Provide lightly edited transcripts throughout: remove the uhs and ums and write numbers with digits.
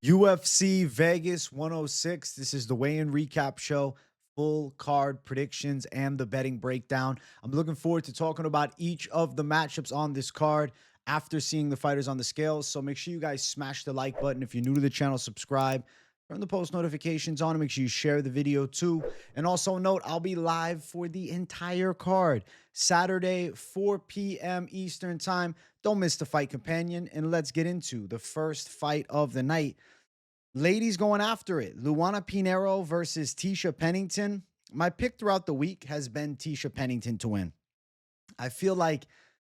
UFC Vegas 106. This is the weigh-in recap show, full card predictions, and the betting breakdown. I'm looking forward to talking about each of the matchups on this card after seeing the fighters on the scales. So make sure you guys smash the like button. If you're new to the channel, subscribe. Turn the post notifications on and make sure you share the video too. And also note, I'll be live for the entire card. Saturday, 4 p.m. Eastern time. Don't miss the fight companion. And let's get into the first fight of the night. Ladies going after it. Luana Pinheiro versus Tisha Pennington. My pick throughout the week has been Tisha Pennington to win. I feel like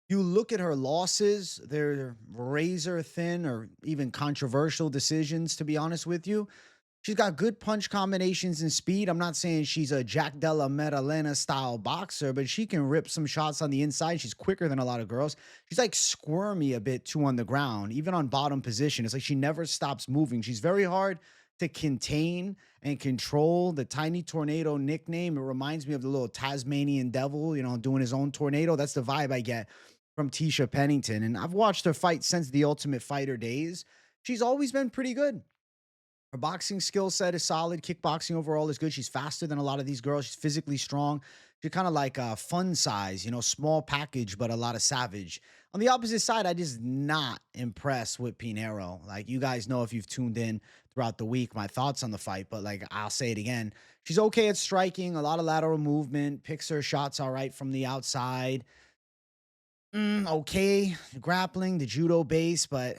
you look at her losses, they're razor thin or even controversial decisions, to be honest with you. She's got good punch combinations and speed. I'm not saying she's a Jack Della Maddalena style boxer, but she can rip some shots on the inside. She's quicker than a lot of girls. She's like squirmy a bit too on the ground, even on bottom position. It's like she never stops moving. She's very hard to contain and control. The tiny tornado nickname, it reminds me of the little Tasmanian devil, doing his own tornado. That's the vibe I get from Tisha Pennington. And I've watched her fight since the Ultimate Fighter days. She's always been pretty good. Her boxing skill set is solid. Kickboxing overall is good. She's faster than a lot of these girls. She's physically strong. She's kind of like a fun size, small package, but a lot of savage. On the opposite side, I just not impressed with Pinheiro. Like, you guys know if you've tuned in throughout the week, my thoughts on the fight, but like, I'll say it again. She's okay at striking, a lot of lateral movement, picks her shots all right from the outside. Okay, grappling, the judo base, but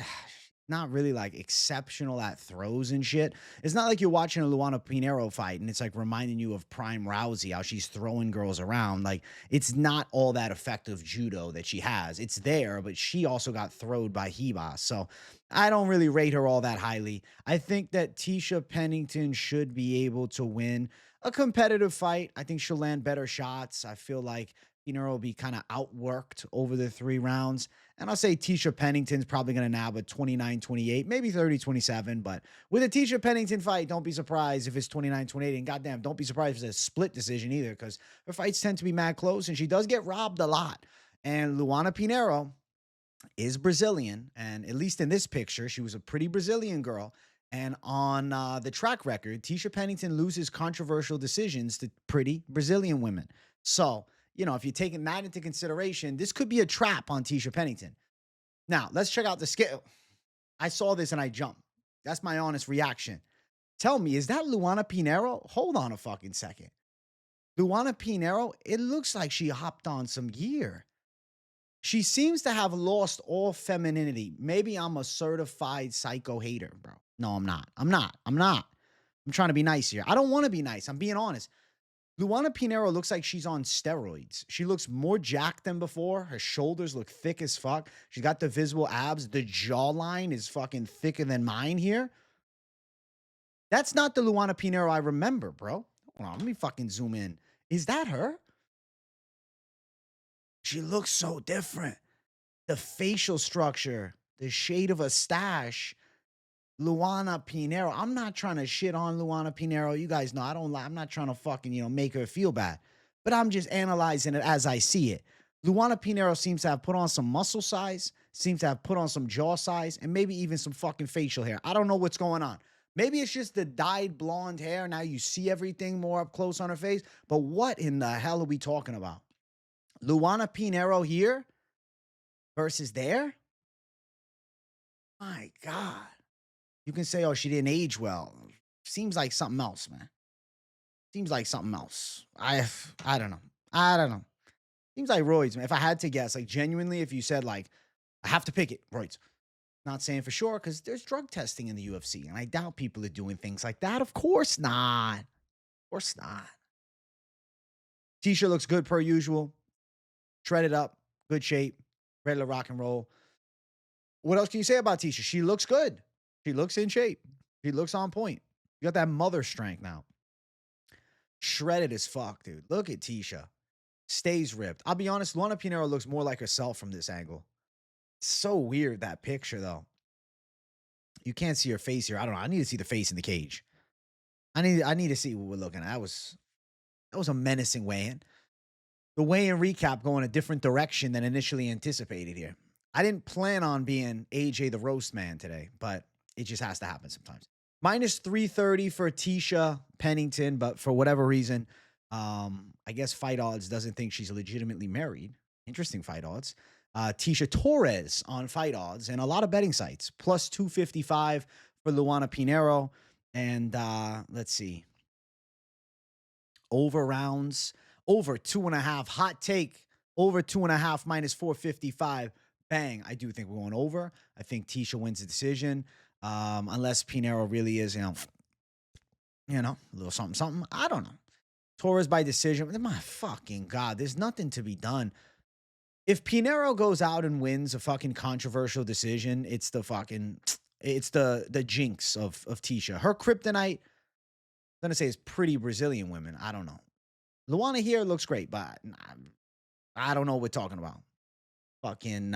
not really like exceptional at throws and shit. It's not like you're watching a Luana Pinheiro fight and it's like reminding you of Prime Rousey, how she's throwing girls around. Like, it's not all that effective judo that she has. It's there, but she also got throwed by Hiba. So I don't really rate her all that highly. I think that Tisha Pennington should be able to win a competitive fight. I think she'll land better shots. I feel like Pinheiro will be kind of outworked over the 3 rounds. And I'll say Tisha Pennington's probably going to nab a 29-28, maybe 30-27. But with a Tisha Pennington fight, don't be surprised if it's 29-28. And goddamn, don't be surprised if it's a split decision either, because her fights tend to be mad close, and she does get robbed a lot. And Luana Pinheiro is Brazilian, and at least in this picture, she was a pretty Brazilian girl. And on the track record, Tisha Pennington loses controversial decisions to pretty Brazilian women. So, if you're taking that into consideration, this could be a trap on Tisha Pennington. Now, let's check out the scale. I saw this and I jumped. That's my honest reaction. Tell me, is that Luana Pinheiro? Hold on a fucking second. Luana Pinheiro, it looks like she hopped on some gear. She seems to have lost all femininity. Maybe I'm a certified psycho hater, bro. No, I'm not. I'm trying to be nice here. I don't want to be nice. I'm being honest. Luana Pinheiro looks like she's on steroids. She looks more jacked than before. Her shoulders look thick as fuck. She's got the visible abs. The jawline is fucking thicker than mine here. That's not the Luana Pinheiro I remember, bro. Hold on, let me fucking zoom in. Is that her? She looks so different. The facial structure, the shade of a stash. Luana Pinheiro. I'm not trying to shit on Luana Pinheiro. You guys know I'm not trying to fucking, make her feel bad. But I'm just analyzing it as I see it. Luana Pinheiro seems to have put on some muscle size, seems to have put on some jaw size, and maybe even some fucking facial hair. I don't know what's going on. Maybe it's just the dyed blonde hair. Now you see everything more up close on her face. But what in the hell are we talking about? Luana Pinheiro here versus there? My God. You can say, oh, she didn't age well. Seems like something else, man. Seems like something else. I don't know. Seems like roids, man. If I had to guess, like genuinely, if you said like, I have to pick it, roids. Not saying for sure, because there's drug testing in the UFC, and I doubt people are doing things like that. Of course not. Of course not. Tisha looks good per usual. Shredded up, good shape, ready to rock and roll. What else can you say about Tisha? She looks good. She looks in shape. She looks on point. You got that mother strength now. Shredded as fuck, dude. Look at Tisha. Stays ripped. I'll be honest, Luana Pinheiro looks more like herself from this angle. It's so weird, that picture, though. You can't see her face here. I don't know. I need to see the face in the cage. I need to see what we're looking at. That was a menacing weigh-in. The weigh-in recap going a different direction than initially anticipated here. I didn't plan on being AJ the roast man today, but It just has to happen sometimes. Minus 330 for Tisha Pennington, but for whatever reason, I guess Fight Odds doesn't think she's legitimately married. Interesting Fight Odds. Tisha Torres on Fight Odds and a lot of betting sites. Plus 255 for Luana Pinheiro. And let's see. Over rounds, over 2.5. Hot take, over 2.5 minus 455. Bang. I do think we're going over. I think Tisha wins the decision. Unless Pinheiro really is, a little something. I don't know. Torres by decision. My fucking God, there's nothing to be done. If Pinheiro goes out and wins a fucking controversial decision, it's the jinx of Tisha. Her kryptonite, I'm gonna say, is pretty Brazilian women. I don't know. Luana here looks great, but I don't know what we're talking about. Fucking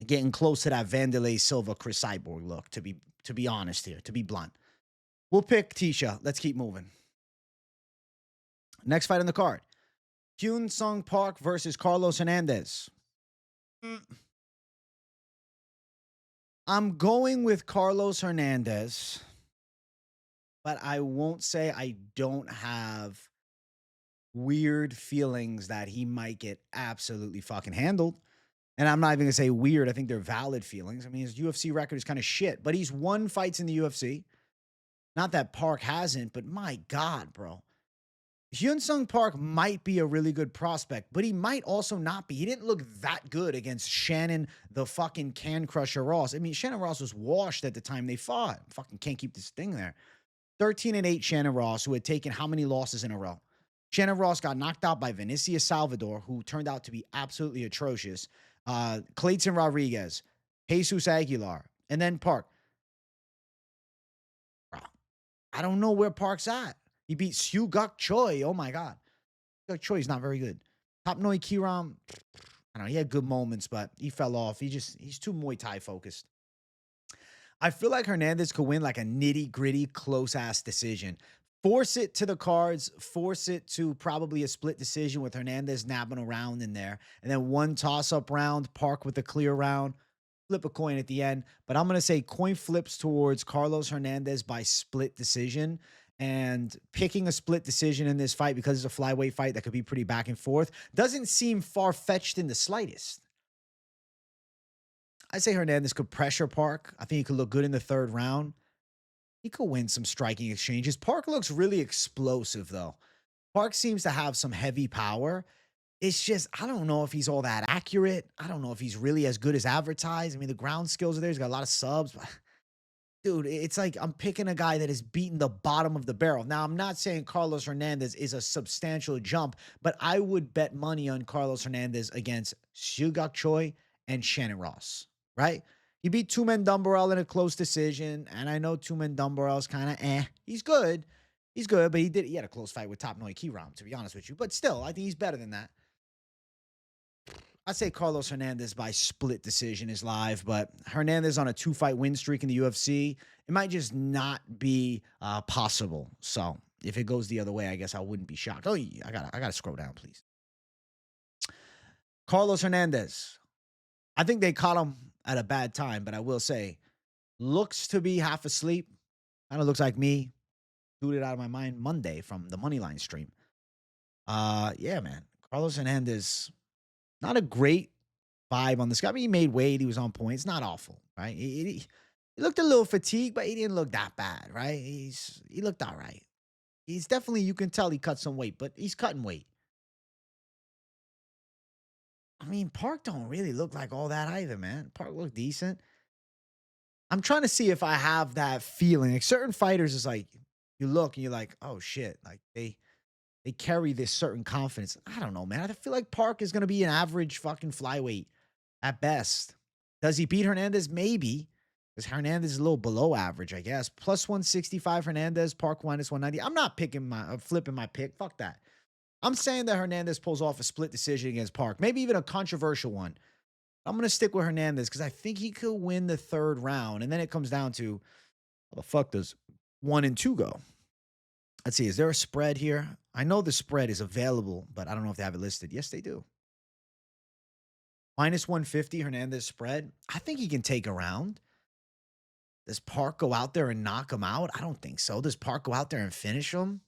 getting close to that Vanderlei Silva Chris Cyborg look, to be honest here, to be blunt. We'll pick Tisha. Let's keep moving. Next fight on the card. Hyun Sung Park versus Carlos Hernandez. I'm going with Carlos Hernandez, but I won't say I don't have weird feelings that he might get absolutely fucking handled. And I'm not even going to say weird. I think they're valid feelings. I mean, his UFC record is kind of shit, but he's won fights in the UFC. Not that Park hasn't, but my God, bro. Hyun Sung Park might be a really good prospect, but he might also not be. He didn't look that good against Shannon, the fucking can crusher Ross. I mean, Shannon Ross was washed at the time they fought. Fucking can't keep this thing there. 13-8 Shannon Ross, who had taken how many losses in a row? Shannon Ross got knocked out by Vinicius Salvador, who turned out to be absolutely atrocious. Clayton Rodriguez, Jesus Aguilar, and then Park. Bro, I don't know where Park's at. He beat Suguk Choi. Oh, my God. Suguk Choi is not very good. Tapnoi Kiram, I don't know. He had good moments, but he fell off. He's too Muay Thai focused. I feel like Hernandez could win like a nitty-gritty, close-ass decision. Force it to the cards. Force it to probably a split decision with Hernandez nabbing around in there. And then one toss-up round, Park with a clear round. Flip a coin at the end. But I'm going to say coin flips towards Carlos Hernandez by split decision. And picking a split decision in this fight, because it's a flyweight fight that could be pretty back and forth, doesn't seem far-fetched in the slightest. I say Hernandez could pressure Park. I think he could look good in the third round. He could win some striking exchanges. Park looks really explosive, though. Park seems to have some heavy power. It's just, I don't know if he's all that accurate. I don't know if he's really as good as advertised. I mean, the ground skills are there. He's got a lot of subs. Dude, it's like I'm picking a guy that has beaten the bottom of the barrel. Now, I'm not saying Carlos Hernandez is a substantial jump, but I would bet money on Carlos Hernandez against Suguk Choi and Shannon Ross, right? He beat Tumen Dumbarell in a close decision, and I know Tumen Dumbarell's kind of He's good. He's good, but he had a close fight with Tapnoi Kiram, to be honest with you. But still, I think he's better than that. I'd say Carlos Hernandez by split decision is live, but Hernandez on a 2-fight win streak in the UFC, it might just not be possible. So if it goes the other way, I guess I wouldn't be shocked. Oh, I gotta scroll down, please. Carlos Hernandez. I think they caught him at a bad time, but I will say, looks to be half asleep. Kind of looks like me. Threw it out of my mind Monday from the Moneyline stream. Yeah, man. Carlos Hernandez, not a great vibe on this guy. I mean, he made weight. He was on point. It's not awful, right? He looked a little fatigued, but he didn't look that bad, right? He looked all right. He's definitely, you can tell he cut some weight, but he's cutting weight. I mean, Park don't really look like all that either, man. Park looked decent. I'm trying to see if I have that feeling. Like certain fighters is like, you look and you're like, oh shit. Like they carry this certain confidence. I don't know, man. I feel like Park is going to be an average fucking flyweight at best. Does he beat Hernandez? Maybe. Because Hernandez is a little below average, I guess. Plus 165 Hernandez, Park minus 190. I'm not flipping my pick. Fuck that. I'm saying that Hernandez pulls off a split decision against Park. Maybe even a controversial one. I'm going to stick with Hernandez because I think he could win the third round. And then it comes down to, how the fuck does 1 and 2 go? Let's see. Is there a spread here? I know the spread is available, but I don't know if they have it listed. Yes, they do. Minus 150 Hernandez spread. I think he can take a round. Does Park go out there and knock him out? I don't think so. Does Park go out there and finish him?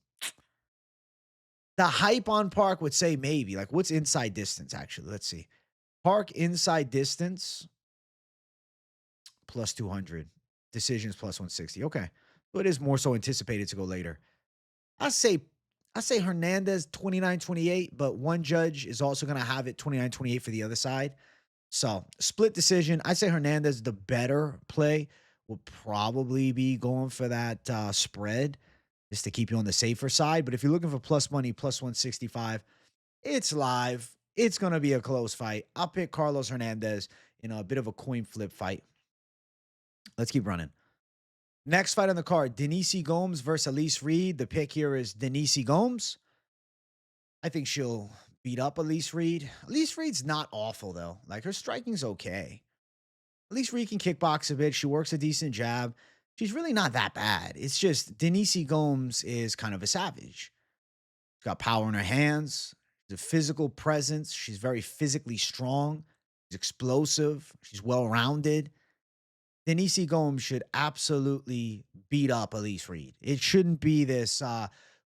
The hype on Park would say maybe. Like, what's inside distance, actually? Let's see. Park inside distance, plus 200. Decisions, plus 160. Okay. So it is more so anticipated to go later. I say Hernandez 29-28, but one judge is also going to have it 29-28 for the other side. So split decision. I say Hernandez, the better play, will probably be going for that spread just to keep you on the safer side. But if you're looking for plus money, plus 165, it's live. It's going to be a close fight. I'll pick Carlos Hernandez in a bit of a coin flip fight. Let's keep running. Next fight on the card, Denise Gomes versus Elise Reed. The pick here is Denise Gomes. I think she'll beat up Elise Reed. Elise Reed's not awful, though. Like, her striking's okay. Elise Reed can kickbox a bit. She works a decent jab. She's really not that bad. It's just Denise Gomes is kind of a savage. She's got power in her hands. She's a physical presence. She's very physically strong. She's explosive. She's well-rounded. Denise Gomes should absolutely beat up Elise Reed. It shouldn't be this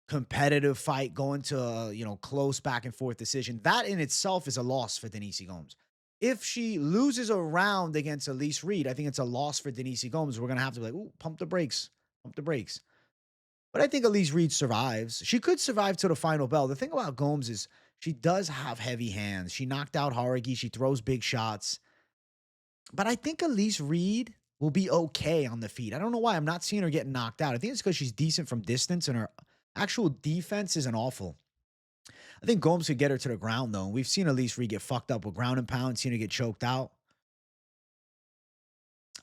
competitive fight going to a close back and forth decision. That in itself is a loss for Denise Gomes. If she loses a round against Elise Reed, I think it's a loss for Denise Gomes. We're going to have to be like, ooh, pump the brakes. Pump the brakes. But I think Elise Reed survives. She could survive to the final bell. The thing about Gomes is she does have heavy hands. She knocked out Haragi. She throws big shots. But I think Elise Reed will be okay on the feet. I don't know why I'm not seeing her getting knocked out. I think it's because she's decent from distance and her actual defense isn't awful. I think Gomes could get her to the ground, though. We've seen Elise Reed get fucked up with ground and pound, seen her get choked out.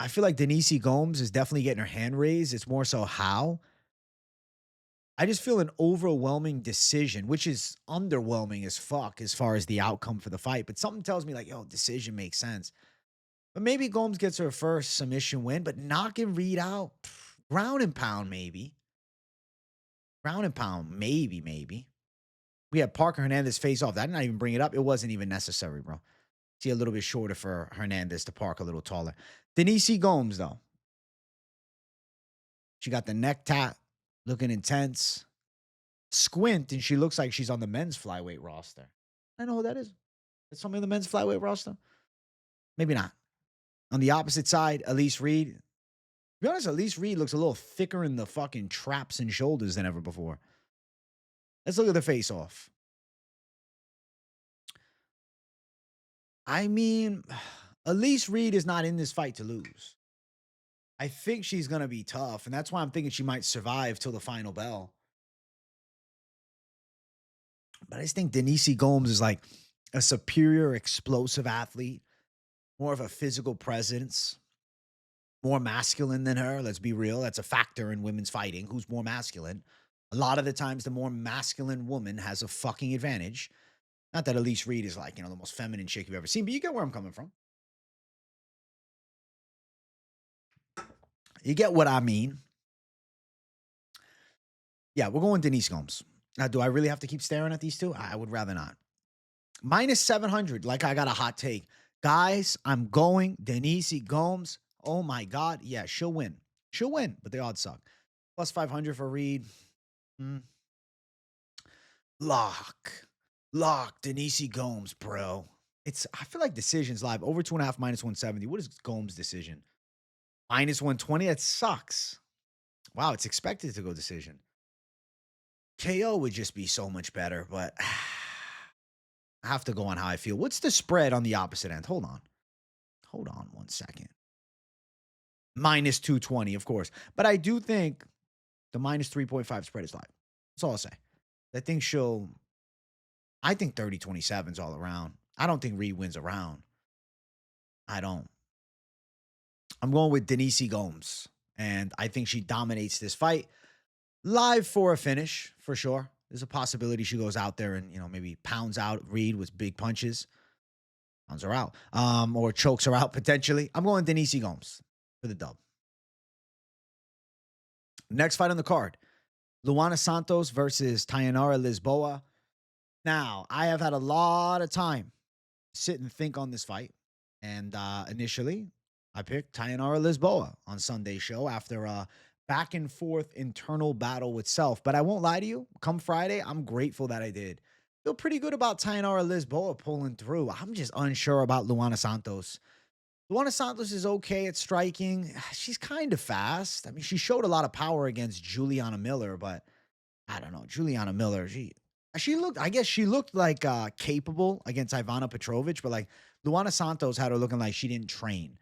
I feel like Denise Gomes is definitely getting her hand raised. It's more so how. I just feel an overwhelming decision, which is underwhelming as fuck as far as the outcome for the fight. But something tells me like, yo, decision makes sense. But maybe Gomes gets her first submission win, but knocking Reed out, ground and pound, maybe. Ground and pound, maybe. We had Parker Hernandez face off. I did not even bring it up. It wasn't even necessary, bro. See, a little bit shorter for Hernandez to Park a little taller. Denise Gomes, though. She got the neck tap, looking intense. Squint, and she looks like she's on the men's flyweight roster. I know who that is. Is somebody on the men's flyweight roster? Maybe not. On the opposite side, Elise Reed. To be honest, Elise Reed looks a little thicker in the fucking traps and shoulders than ever before. Let's look at the face-off. I mean, Elise Reed is not in this fight to lose. I think she's going to be tough, and that's why I'm thinking she might survive till the final bell. But I just think Denise Gomes is like a superior, explosive athlete. More of a physical presence, more masculine than her. Let's be real. That's a factor in women's fighting. Who's more masculine? A lot of the times, the more masculine woman has a fucking advantage. Not that Elise Reed is like, the most feminine chick you've ever seen, but you get where I'm coming from. You get what I mean. Yeah, we're going Denise Gomes. Now, do I really have to keep staring at these two? I would rather not. Minus 700, like I got a hot take. Guys, I'm going Denise Gomes. Oh, my God. Yeah, she'll win. She'll win, but the odds suck. Plus 500 for Reed. Lock. Denise Gomes, bro. I feel like decision's live. Over 2.5, minus 170. What is Gomes' decision? Minus 120? That sucks. Wow, it's expected to go decision. KO would just be so much better, but I have to go on how I feel. What's the spread on the opposite end? Hold on 1 second. Minus 220, of course. But I do think the minus 3.5 spread is live. That's all I'll say. I think 30-27 is all around. I don't think Reed wins a round. I don't. I'm going with Denise Gomes. And I think she dominates this fight. Live for a finish, for sure. There's a possibility she goes out there and, maybe pounds out Reed with big punches. Pounds her out. Or chokes her out potentially. I'm going Denise Gomes for the dub. Next fight on the card. Luana Santos versus Tainara Lisboa. Now, I have had a lot of time to sit and think on this fight. And initially, I picked Tainara Lisboa on Sunday's show after a back and forth internal battle with self. But I won't lie to you. Come Friday, I'm grateful that I did. Feel pretty good about Tainara Lisboa pulling through. I'm just unsure about Luana Santos. Luana Santos is okay at striking. She's kind of fast. I mean, she showed a lot of power against Juliana Miller, but I don't know. Juliana Miller, she looked, I guess she looked like capable against Ivana Petrovic, but like Luana Santos had her looking like she didn't train.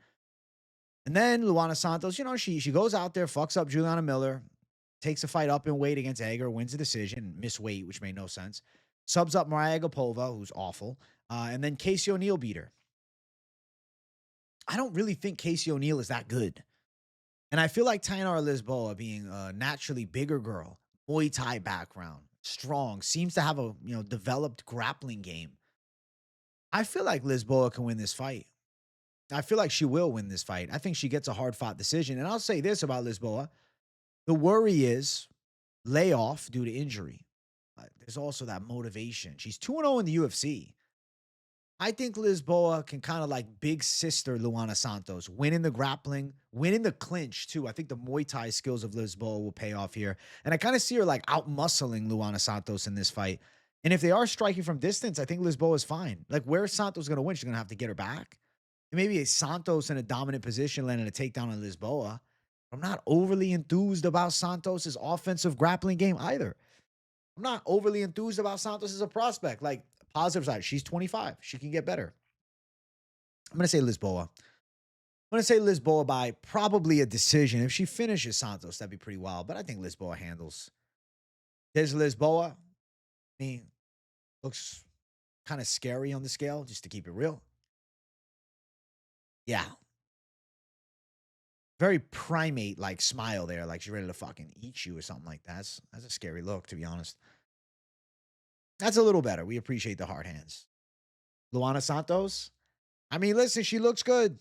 And then Luana Santos, she goes out there, fucks up Juliana Miller, takes a fight up in weight against Egger, wins the decision, miss weight, which made no sense. Subs up Mariah Agapova, who's awful. And then Casey O'Neill beat her. I don't really think Casey O'Neill is that good. And I feel like Tainara Lisboa, being a naturally bigger girl, Muay Thai background, strong, seems to have a developed grappling game. I feel like Lisboa can win this fight. I feel like she will win this fight. I think she gets a hard-fought decision. And I'll say this about Lisboa. The worry is layoff due to injury. But there's also that motivation. She's 2-0 in the UFC. I think Lisboa can kind of like big sister Luana Santos, win in the grappling, win in the clinch too. I think the Muay Thai skills of Lisboa will pay off here. And I kind of see her like out-muscling Luana Santos in this fight. And if they are striking from distance, I think Lisboa is fine. Like, where is Santos going to win? She's going to have to get her back. And maybe a Santos in a dominant position landing a takedown on Lisboa. I'm not overly enthused about Santos' offensive grappling game either. I'm not overly enthused about Santos as a prospect. Like, positive side, she's 25. She can get better. I'm going to say Lisboa. I'm going to say Lisboa by probably a decision. If she finishes Santos, that'd be pretty wild. But I think Lisboa handles. There's Lisboa. I mean, looks kind of scary on the scale, just to keep it real. Yeah. Very primate-like smile there, like she's ready to fucking eat you or something like that. That's a scary look, to be honest. That's a little better. We appreciate the hard hands. Luana Santos. I mean, listen, she looks good.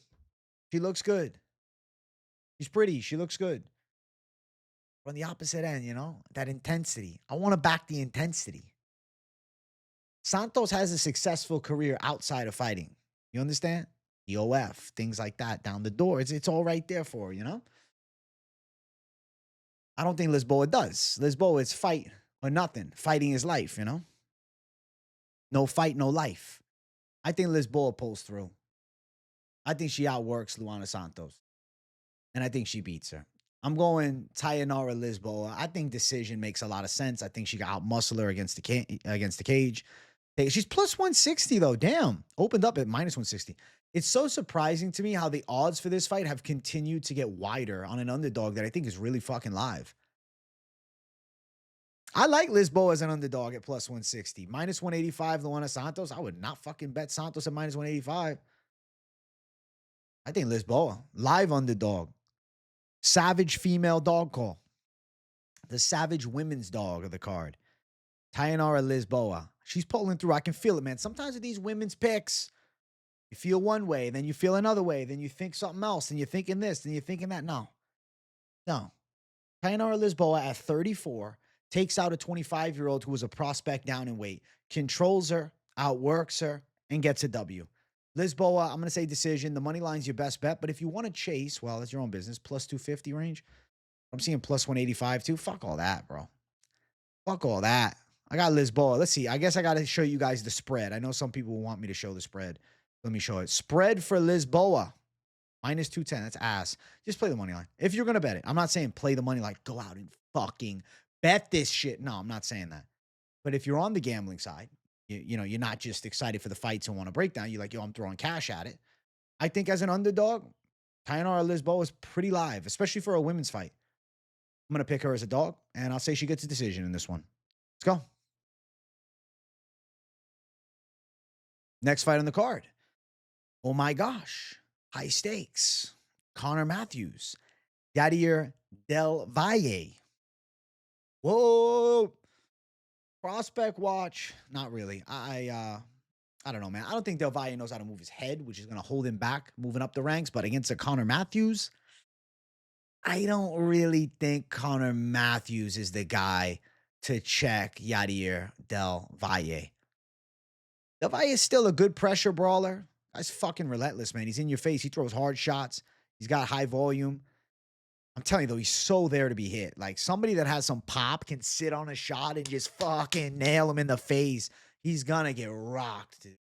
She looks good. She's pretty. She looks good. We're on the opposite end, that intensity. I want to back the intensity. Santos has a successful career outside of fighting. You understand? EOF, things like that down the door. It's all right there for her, I don't think Lisboa does. Lisboa is fight or nothing. Fighting is life, No fight, no life. I think Lisboa pulls through. I think she outworks Luana Santos. And I think she beats her. I'm going Tainara Lisboa. I think decision makes a lot of sense. I think she got out-muscle her against the cage. She's plus 160, though. Damn. Opened up at minus 160. It's so surprising to me how the odds for this fight have continued to get wider on an underdog that I think is really fucking live. I like Lisboa as an underdog at plus 160. Minus 185, Luana Santos. I would not fucking bet Santos at minus 185. I think Lisboa, live underdog. Savage female dog call. The savage women's dog of the card. Tainara Lisboa. She's pulling through. I can feel it, man. Sometimes with these women's picks, you feel one way, then you feel another way, then you think something else, and you're thinking this, then you're thinking that. No. Tainara Lisboa at 34 takes out a 25-year-old who was a prospect down in weight, controls her, outworks her, and gets a W. Lisboa, I'm going to say decision. The money line's your best bet, but if you want to chase, well, that's your own business. Plus 250 range. I'm seeing plus 185 too. Fuck all that, bro. Fuck all that. I got Lisboa. Let's see. I guess I got to show you guys the spread. I know some people want me to show the spread. Let me show it. Spread for Lisboa. Minus 210. That's ass. Just play the money line. If you're going to bet it. I'm not saying play the money line. Go out and fucking bet this shit. No, I'm not saying that. But if you're on the gambling side, you're not just excited for the fights and want a breakdown. You're like, yo, I'm throwing cash at it. I think as an underdog, Tainara Lisboa is pretty live, especially for a women's fight. I'm going to pick her as a dog, and I'll say she gets a decision in this one. Let's go. Next fight on the card. Oh my gosh. High stakes. Connor Matheus. Yadier DelValle. Whoa. Prospect watch. Not really. I don't know, man. I don't think DelValle knows how to move his head, which is going to hold him back moving up the ranks. But against a Connor Matheus, I don't really think Connor Matheus is the guy to check Yadier DelValle. DelValle is still a good pressure brawler. Guy's fucking relentless, man. He's in your face. He throws hard shots. He's got high volume. I'm telling you, though, he's so there to be hit. Like, somebody that has some pop can sit on a shot and just fucking nail him in the face. He's gonna get rocked, dude.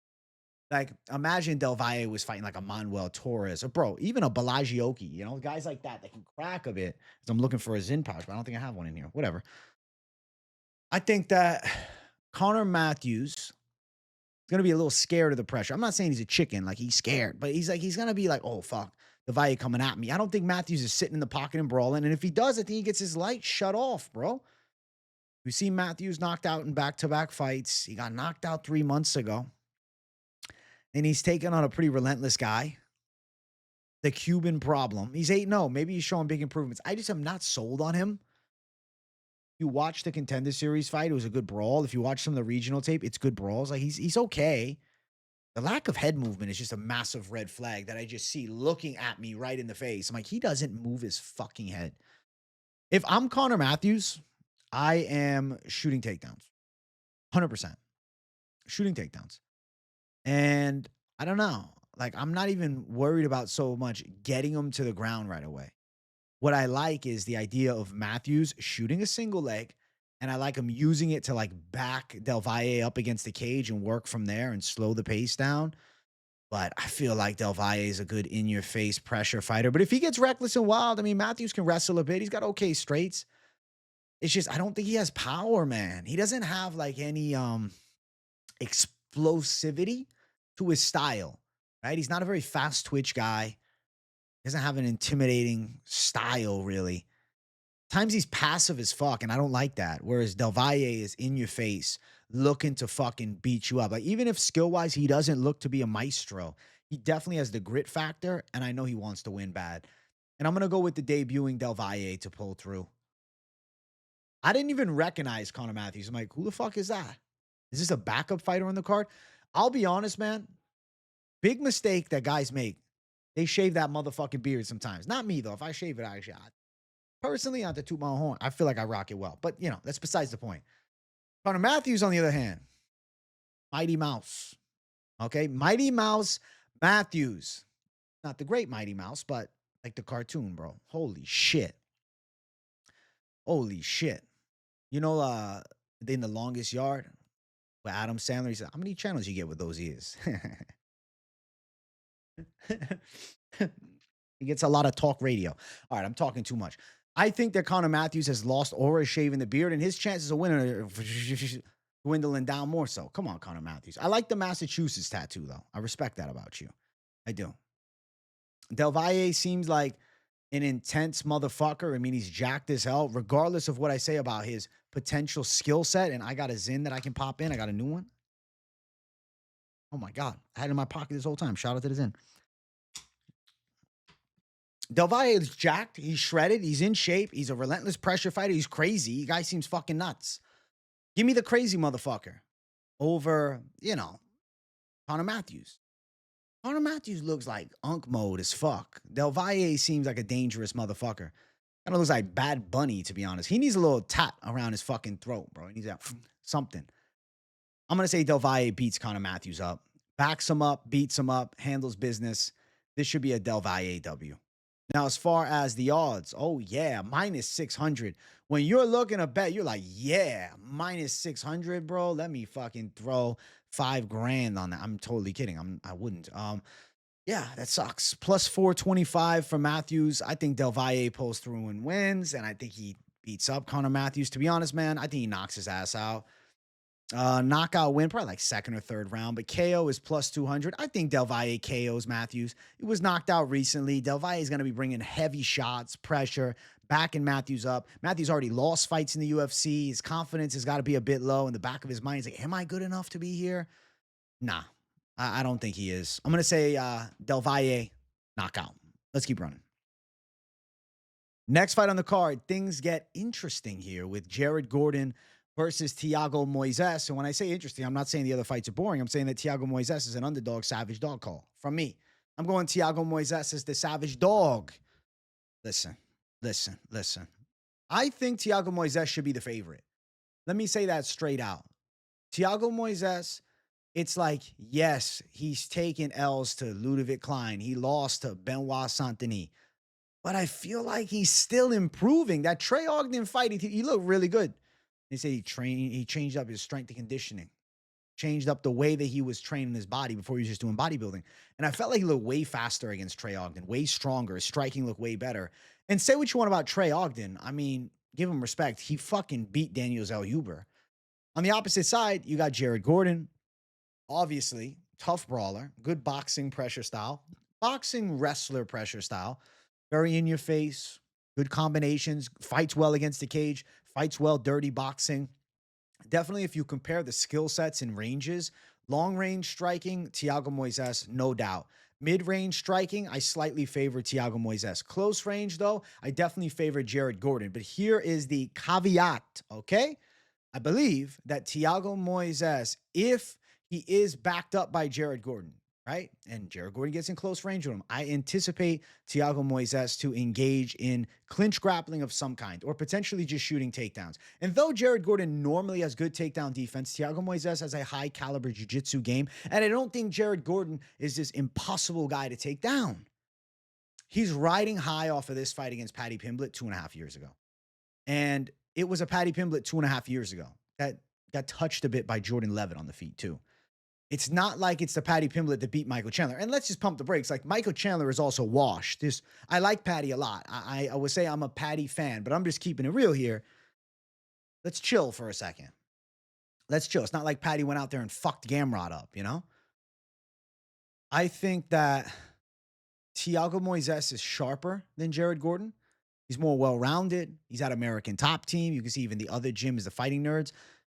Like, imagine DelValle was fighting like a Manuel Torres or, bro, even a Belagioki, you know, guys like that that can crack a bit. So I'm looking for a Zin pouch, but I don't think I have one in here. Whatever. I think that Connor Matheus is going to be a little scared of the pressure. I'm not saying he's a chicken, like he's scared, but he's going to be like, oh, fuck, DelValle coming at me. I don't think Matheus is sitting in the pocket and brawling. And if he does, I think he gets his light shut off, bro. We see Matheus knocked out in back-to-back fights. He got knocked out 3 months ago. And he's taken on a pretty relentless guy. The Cuban problem. He's 8-0. Maybe he's showing big improvements. I just am not sold on him. You watch the Contender Series fight, it was a good brawl. If you watch some of the regional tape, it's good brawls. Like, he's okay. The lack of head movement is just a massive red flag that I just see looking at me right in the face. I'm like, he doesn't move his fucking head. If I'm Connor Matheus, I am shooting takedowns. 100%. Shooting takedowns. And I don't know. Like, I'm not even worried about so much getting him to the ground right away. What I like is the idea of Matheus shooting a single leg, and I like him using it to, like, back DelValle up against the cage and work from there and slow the pace down. But I feel like DelValle is a good in-your-face pressure fighter. But if he gets reckless and wild, I mean, Matheus can wrestle a bit. He's got okay straights. It's just, I don't think he has power, man. He doesn't have, like, any explosivity to his style, right? He's not a very fast twitch guy. He doesn't have an intimidating style, really. Times he's passive as fuck, and I don't like that. Whereas DelValle is in your face, looking to fucking beat you up. Like, even if skill-wise he doesn't look to be a maestro, he definitely has the grit factor, and I know he wants to win bad. And I'm going to go with the debuting DelValle to pull through. I didn't even recognize Connor Matheus. I'm like, who the fuck is that? Is this a backup fighter on the card? I'll be honest, man. Big mistake that guys make. They shave that motherfucking beard sometimes. Not me, though. If I shave it, personally, not to toot my own horn, I feel like I rock it well. But, you know, that's besides the point. Connor Matheus, on the other hand, Mighty Mouse. Okay? Mighty Mouse Matheus. Not the great Mighty Mouse, but like the cartoon, bro. Holy shit. Holy shit. You know, in The Longest Yard, with Adam Sandler, he said, how many channels you get with those ears? He gets a lot of talk radio. All right, I'm talking too much. I think that Connor Matheus has lost aura shaving the beard, and his chances of winning are dwindling down more so. Come on, Connor Matheus. I like the Massachusetts tattoo, though. I respect that about you. I do. DelValle seems like an intense motherfucker. I mean, he's jacked as hell, regardless of what I say about his potential skill set. And I got a Zin that I can pop in. I got a new one. Oh, my God. I had it in my pocket this whole time. Shout out to the Zin. DelValle is jacked. He's shredded. He's in shape. He's a relentless pressure fighter. He's crazy. The guy seems fucking nuts. Give me the crazy motherfucker over, you know, Connor Matheus. Connor Matheus looks like unk mode as fuck. DelValle seems like a dangerous motherfucker. Kind of looks like Bad Bunny, to be honest. He needs a little tat around his fucking throat, bro. He needs that something. I'm going to say DelValle beats Connor Matheus up. Backs him up, beats him up, handles business. This should be a DelValle W. Now, as far as the odds, oh, yeah, minus 600. When you're looking to bet, you're like, yeah, minus 600, bro. Let me fucking throw $5,000 on that. I'm totally kidding. I wouldn't. Yeah, that sucks. Plus 425 for Matheus. I think DelValle pulls through and wins, and I think he beats up Connor Matheus. To be honest, man, I think he knocks his ass out. Knockout win, probably like second or third round, but KO is plus 200. I think DelValle KOs Matheus. He was knocked out recently. DelValle is going to be bringing heavy shots, pressure, backing Matheus up. Matheus already lost fights in the UFC. His confidence has got to be a bit low in the back of his mind. He's like, am I good enough to be here? Nah, I don't think he is. I'm going to say DelValle knockout. Let's keep running. Next fight on the card, things get interesting here with Jared Gordon versus Thiago Moisés. And when I say interesting, I'm not saying the other fights are boring. I'm saying that Thiago Moisés is an underdog savage dog call from me. I'm going Thiago Moisés as the savage dog. Listen. I think Thiago Moisés should be the favorite. Let me say that straight out. Thiago Moisés, it's like, yes, he's taken L's to Ludovic Klein. He lost to Benoit Saint-Denis. but I feel like he's still improving. That Trey Ogden fight, he looked really good. They said he changed up his strength and conditioning, changed up the way that he was training his body before he was just doing bodybuilding. And I felt like he looked way faster against Trey Ogden, way stronger. His striking looked way better. And say what you want about Trey Ogden. I mean, give him respect. He fucking beat Daniel Zellhuber. On the opposite side, you got Jared Gordon. Obviously, tough brawler, good boxing pressure style, boxing wrestler pressure style, very in your face, good combinations, fights well against the cage, fights well, dirty boxing. Definitely, if you compare the skill sets and ranges, long range striking, Thiago Moisés, no doubt. Mid range striking, I slightly favor Thiago Moisés. Close range, though, I definitely favor Jared Gordon. But here is the caveat, okay? I believe that Thiago Moisés, if he is backed up by Jared Gordon, right? And Jared Gordon gets in close range with him. I anticipate Thiago Moisés to engage in clinch grappling of some kind or potentially just shooting takedowns. And though Jared Gordon normally has good takedown defense, Thiago Moisés has a high caliber jiu-jitsu game. And I don't think Jared Gordon is this impossible guy to take down. He's riding high off of this fight against Paddy Pimblett 2.5 years ago. And it was a Paddy Pimblett 2.5 years ago that got touched a bit by Jordan Levitt on the feet too. It's not like it's the Paddy Pimblett that beat Michael Chandler. And let's just pump the brakes. Like, Michael Chandler is also washed. I like Paddy a lot. I would say I'm a Paddy fan, but I'm just keeping it real here. Let's chill for a second. Let's chill. It's not like Paddy went out there and fucked Gamrot up, you know? I think that Thiago Moisés is sharper than Jared Gordon. He's more well-rounded. He's at American Top Team. You can see even the other gym is the Fighting Nerds.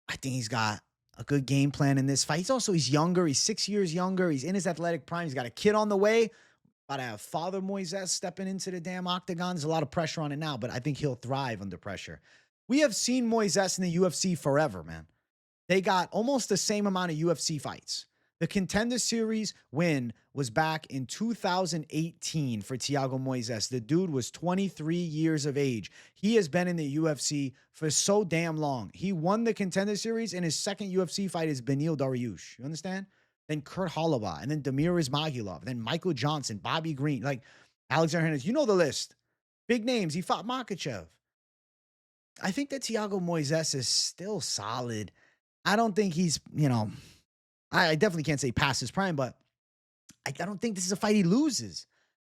I think he's got a good game plan in this fight. He's younger. He's 6 years younger. He's in his athletic prime. He's got a kid on the way. About to have Father Moisés stepping into the damn octagon. There's a lot of pressure on it now, but I think he'll thrive under pressure. We have seen Moisés in the UFC forever, man. They got almost the same amount of UFC fights. The Contender Series win was back in 2018 for Thiago Moisés. The dude was 23 years of age. He has been in the UFC for so damn long. He won the Contender Series, and his second UFC fight is Beneil Dariush. You understand? Then Kurt Holloway, and then Damir Ismagulov, then Michael Johnson, Bobby Green, like Alexander Hernandez. You know the list. Big names. He fought Makhachev. I think that Thiago Moisés is still solid. I don't think he's, I definitely can't say past his prime, but I don't think this is a fight he loses.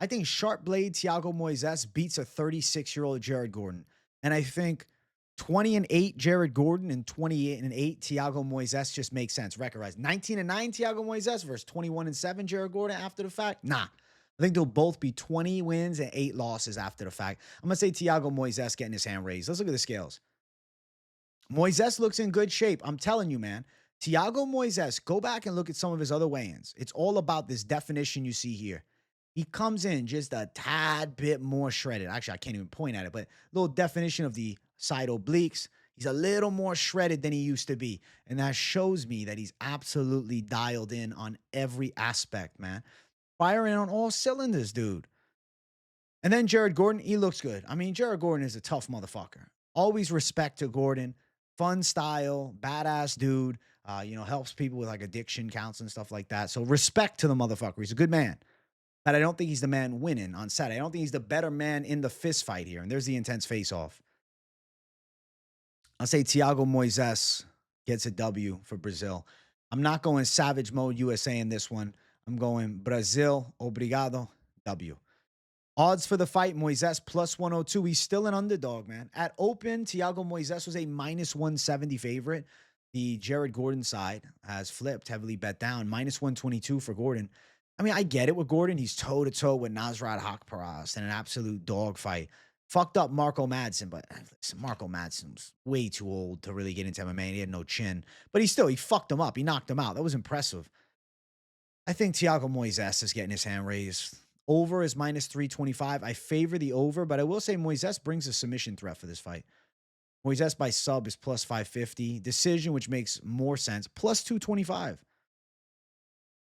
I think sharp blade Thiago Moisés beats a 36-year-old Jared Gordon. And I think 20-8 Jared Gordon and 28-8 Thiago Moisés just makes sense. Record-wise. 19-9 Thiago Moisés versus 21-7 Jared Gordon after the fact? Nah. I think they'll both be 20 wins and 8 losses after the fact. I'm going to say Thiago Moisés getting his hand raised. Let's look at the scales. Moisés looks in good shape. I'm telling you, man. Thiago Moisés, go back and look at some of his other weigh-ins. It's all about this definition you see here. He comes in just a tad bit more shredded. Actually, I can't even point at it, but little definition of the side obliques. He's a little more shredded than he used to be. And that shows me that he's absolutely dialed in on every aspect, man. Firing on all cylinders, dude. And then Jared Gordon, he looks good. I mean, Jared Gordon is a tough motherfucker. Always respect to Gordon. Fun style, badass dude. Helps people with like addiction counseling, stuff like that. So respect to the motherfucker. He's a good man. But I don't think he's the man winning on Saturday. I don't think he's the better man in the fist fight here. And there's the intense face-off. I'll say Thiago Moisés gets a W for Brazil. I'm not going savage mode USA in this one. I'm going Brazil, obrigado, W. Odds for the fight, Moisés plus 102. He's still an underdog, man. At open, Thiago Moisés was a minus 170 favorite. The Jared Gordon side has flipped, heavily bet down. Minus 122 for Gordon. I mean, I get it with Gordon. He's toe-to-toe with Nasrat Haqparast in an absolute dogfight. Fucked up Marco Madsen, but listen, Marco Madsen was way too old to really get into MMA. He had no chin. But he fucked him up. He knocked him out. That was impressive. I think Thiago Moisés is getting his hand raised. Over is minus 325. I favor the over, but I will say Moisés brings a submission threat for this fight. Moisés by sub is plus 550. Decision, which makes more sense, plus 225.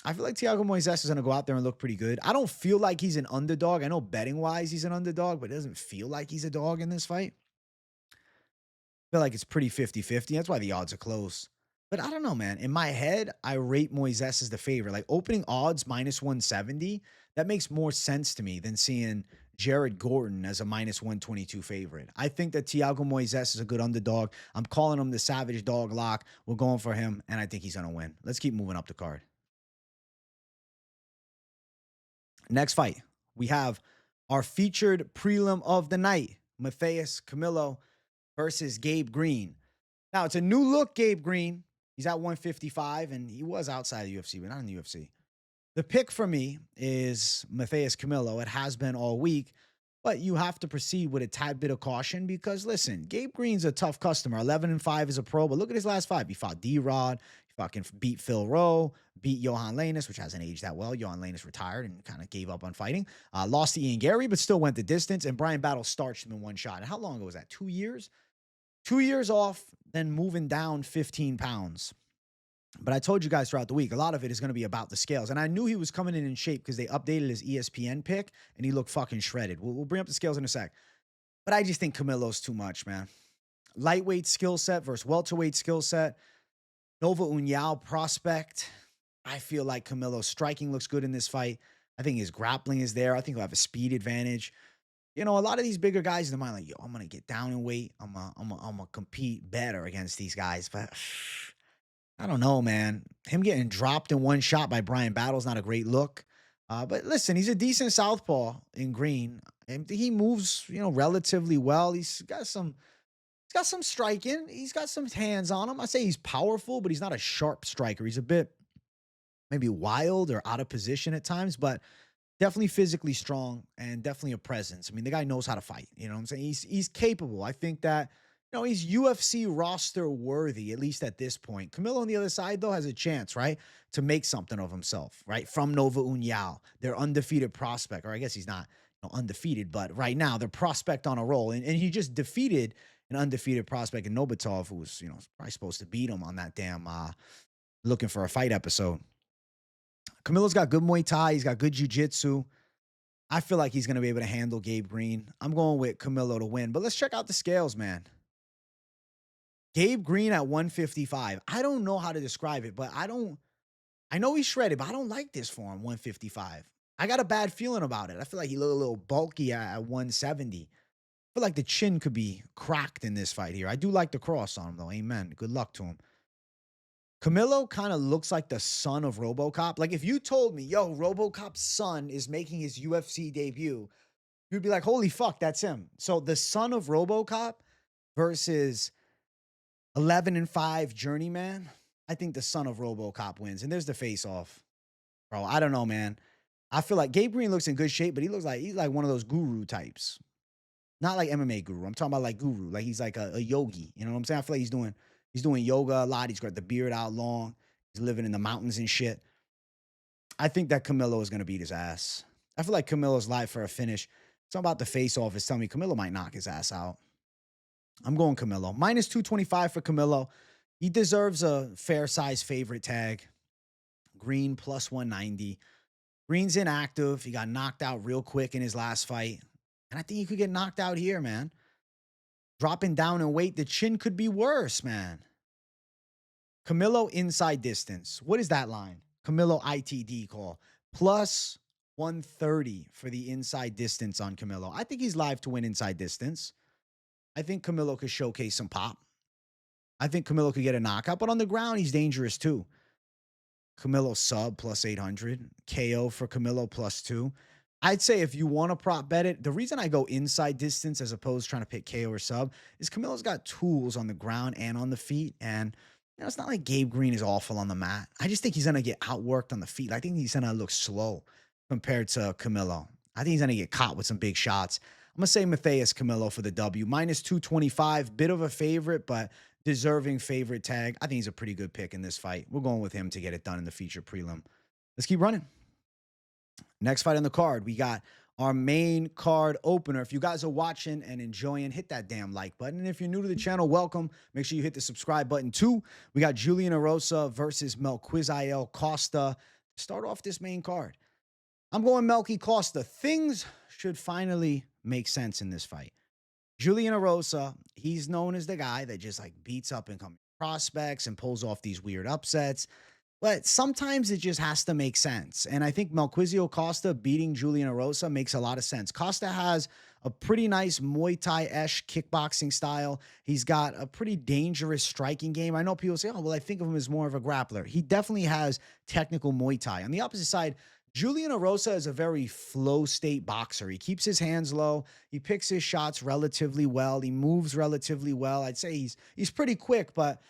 I feel like Thiago Moisés is going to go out there and look pretty good. I don't feel like he's an underdog. I know betting-wise he's an underdog, but it doesn't feel like he's a dog in this fight. I feel like it's pretty 50-50. That's why the odds are close. But I don't know, man. In my head, I rate Moisés as the favorite. Like opening odds minus 170, that makes more sense to me than seeing Jared Gordon as a -122 favorite. I think that Thiago Moisés is a good underdog. I'm calling him the Savage Dog Lock. We're going for him, and I think he's going to win. Let's keep moving up the card. Next fight, we have our featured prelim of the night, Matheus Camilo versus Gabe Green. Now, it's a new look, Gabe Green. He's at 155, and he was outside the UFC, but not in the UFC. The pick for me is Matheus Camilo. It has been all week, but you have to proceed with a tad bit of caution because, listen, Gabe Green's a tough customer. 11-5 as a pro, but look at his last five. He fought D-Rod. He fucking beat Phil Rowe, beat Johan Lanus, which hasn't aged that well. Johan Lanus retired and kind of gave up on fighting. Lost to Ian Gary, but still went the distance. And Brian Battle starched him in one shot. And how long ago was that? 2 years? 2 years off, then moving down 15 pounds. But I told you guys throughout the week, a lot of it is going to be about the scales. And I knew he was coming in shape because they updated his ESPN pick, and he looked fucking shredded. We'll bring up the scales in a sec. But I just think Camilo's too much, man. Lightweight skill set versus welterweight skill set. Nova União prospect. I feel like Camilo's striking looks good in this fight. I think his grappling is there. I think he'll have a speed advantage. You know, a lot of these bigger guys in the mind, like, yo, I'm going to get down in weight. I'm going to compete better against these guys. But I don't know, man. Him getting dropped in one shot by Brian Battle's not a great look. But listen, he's a decent southpaw in Green. And he moves, you know, relatively well. He's got some striking. He's got some hands on him. I say he's powerful, but he's not a sharp striker. He's a bit maybe wild or out of position at times, but definitely physically strong and definitely a presence. I mean, the guy knows how to fight. You know what I'm saying? He's capable. I think that, you know, he's UFC roster worthy, at least at this point. Camilo on the other side, though, has a chance, right, to make something of himself, right, from Nova União, their undefeated prospect. Or I guess he's not, you know, undefeated, but right now they're prospect on a roll. And he just defeated an undefeated prospect in Nobatov, who was, you know, probably supposed to beat him on that damn looking for a fight episode. Camilo's got good Muay Thai. He's got good jiu-jitsu. I feel like he's going to be able to handle Gabe Green. I'm going with Camilo to win. But let's check out the scales, man. Gabe Green at 155. I don't know how to describe it, but I know he's shredded, but I don't like this for him, 155. I got a bad feeling about it. I feel like he looked a little bulky at 170. I feel like the chin could be cracked in this fight here. I do like the cross on him, though. Amen. Good luck to him. Camilo kind of looks like the son of RoboCop. Like, if you told me, yo, RoboCop's son is making his UFC debut, you'd be like, holy fuck, that's him. So the son of RoboCop versus 11-5 journeyman, I think the son of RoboCop wins. And there's the face-off. Bro, I don't know, man. I feel like Gabe Green looks in good shape, but he's like one of those guru types. Not like MMA guru. I'm talking about like guru. Like he's like a yogi. You know what I'm saying? I feel like he's doing yoga a lot. He's got the beard out long. He's living in the mountains and shit. I think that Camilo is going to beat his ass. I feel like Camilo's live for a finish. Something about the face-off is telling me Camilo might knock his ass out. I'm going Camilo. -225 for Camilo. He deserves a fair-size favorite tag. Green +190. Green's inactive. He got knocked out real quick in his last fight. And I think he could get knocked out here, man. Dropping down in weight, the chin could be worse, man. Camilo inside distance. What is that line? Camilo ITD call. +130 for the inside distance on Camilo. I think he's live to win inside distance. I think Camilo could showcase some pop. I think Camilo could get a knockout, but on the ground, he's dangerous too. Camilo sub +800. KO for Camilo +2. I'd say if you want to prop bet it, the reason I go inside distance as opposed to trying to pick KO or sub is Camilo's got tools on the ground and on the feet. And, you know, it's not like Gabe Green is awful on the mat. I just think he's going to get outworked on the feet. I think he's going to look slow compared to Camilo. I think he's going to get caught with some big shots. I'm going to say Matheus Camilo for the W. -225, bit of a favorite, but deserving favorite tag. I think he's a pretty good pick in this fight. We're going with him to get it done in the feature prelim. Let's keep running. Next fight on the card, we got our main card opener. If you guys are watching and enjoying, hit that damn like button. And if you're new to the channel, welcome. Make sure you hit the subscribe button too. We got Julian Erosa versus Melquizael Costa. Start off this main card. I'm going Melky Costa. Things should finally make sense in this fight. Julian Erosa, he's known as the guy that just like beats up incoming prospects and pulls off these weird upsets. But sometimes it just has to make sense. And I think Malquizio Costa beating Julian Erosa makes a lot of sense. Costa has a pretty nice Muay Thai-esh kickboxing style. He's got a pretty dangerous striking game. I know people say, oh, well, I think of him as more of a grappler. He definitely has technical Muay Thai. On the opposite side, Julian Erosa is a very flow state boxer. He keeps his hands low. He picks his shots relatively well. He moves relatively well. I'd say he's pretty quick, but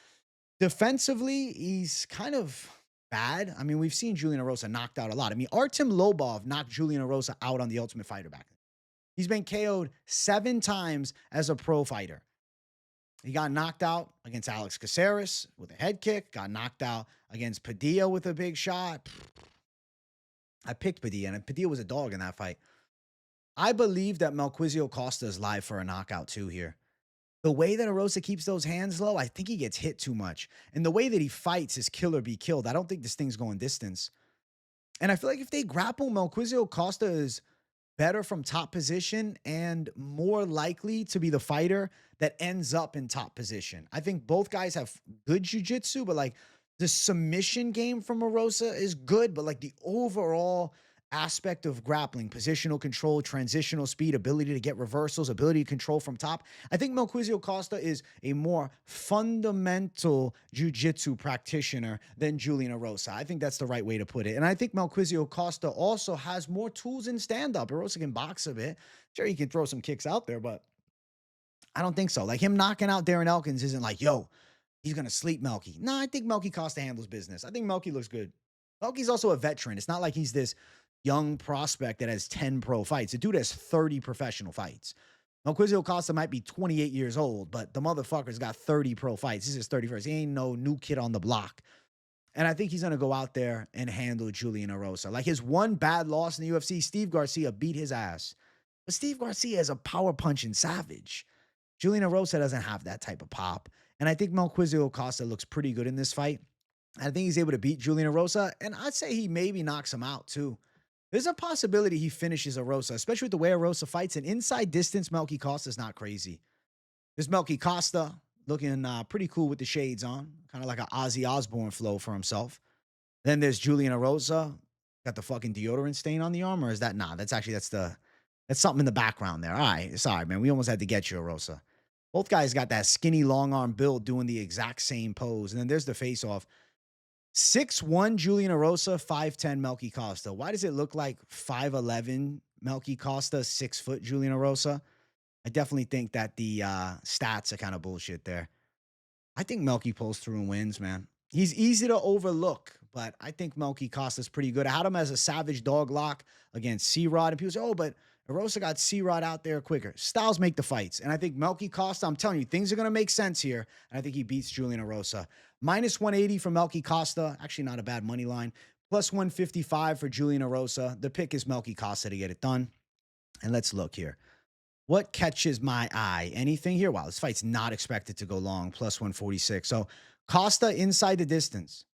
defensively, he's kind of bad. I mean, we've seen Julian Erosa knocked out a lot. I mean, Artem Lobov knocked Julian Erosa out on The Ultimate Fighter back then. He's been KO'd 7 times as a pro fighter. He got knocked out against Alex Caceres with a head kick, got knocked out against Padilla with a big shot. I picked Padilla, and Padilla was a dog in that fight. I believe that Malquizio Costa is live for a knockout too here. The way that Erosa keeps those hands low, I think he gets hit too much. And the way that he fights is kill or be killed. I don't think this thing's going distance. And I feel like if they grapple, Malquizio Costa is better from top position and more likely to be the fighter that ends up in top position. I think both guys have good jiu-jitsu, but like the submission game from Erosa is good, but like the overall aspect of grappling, positional control, transitional speed, ability to get reversals, ability to control from top. I think Malquizio Costa is a more fundamental jiu-jitsu practitioner than Julian Erosa. I think that's the right way to put it. And I think Malquizio Costa also has more tools in stand-up. Erosa can box a bit. Sure, he can throw some kicks out there, but I don't think so. Like him knocking out Darren Elkins isn't like, yo, he's going to sleep Melky. No, I think Melky Costa handles business. I think Melky looks good. Melky's also a veteran. It's not like he's this young prospect that has 10 pro fights. The dude has 30 professional fights. Malquizio Costa might be 28 years old, but the motherfucker's got 30 pro fights. This is his 31st. He ain't no new kid on the block. And I think he's going to go out there and handle Julian Erosa. Like his one bad loss in the UFC, Steve Garcia beat his ass. But Steve Garcia is a power punching savage. Julian Erosa doesn't have that type of pop. And I think Malquizio Costa looks pretty good in this fight. I think he's able to beat Julian Erosa, and I'd say he maybe knocks him out too. There's a possibility he finishes Erosa, especially with the way Erosa fights. An inside distance Melky Costa is not crazy. There's Melky Costa looking pretty cool with the shades on, kind of like an Ozzy Osbourne flow for himself. Then there's Julian Erosa, got the fucking deodorant stain on the arm, or is that nah? That's something in the background there. All right, sorry, man. We almost had to get you, Erosa. Both guys got that skinny long arm build doing the exact same pose. And then there's the face off. 6'1" Julian Erosa, 5'10" Melky Costa. Why does it look like 5'11" Melky Costa, 6 foot Julian Erosa? I definitely think that the stats are kind of bullshit there. I think Melky pulls through and wins, man. He's easy to overlook, but I think Melky Costa's pretty good. I had him as a savage dog lock against C-Rod, and people say, oh, but Erosa got C-Rod out there quicker. Styles make the fights, and I think Melky Costa, I'm telling you, things are going to make sense here, and I think he beats Julian Erosa. Minus 180 for Melky Costa. Actually, not a bad money line. Plus 155 for Julian Erosa. The pick is Melky Costa to get it done. And let's look here. What catches my eye? Anything here? Wow, this fight's not expected to go long. Plus 146. So Costa inside the distance.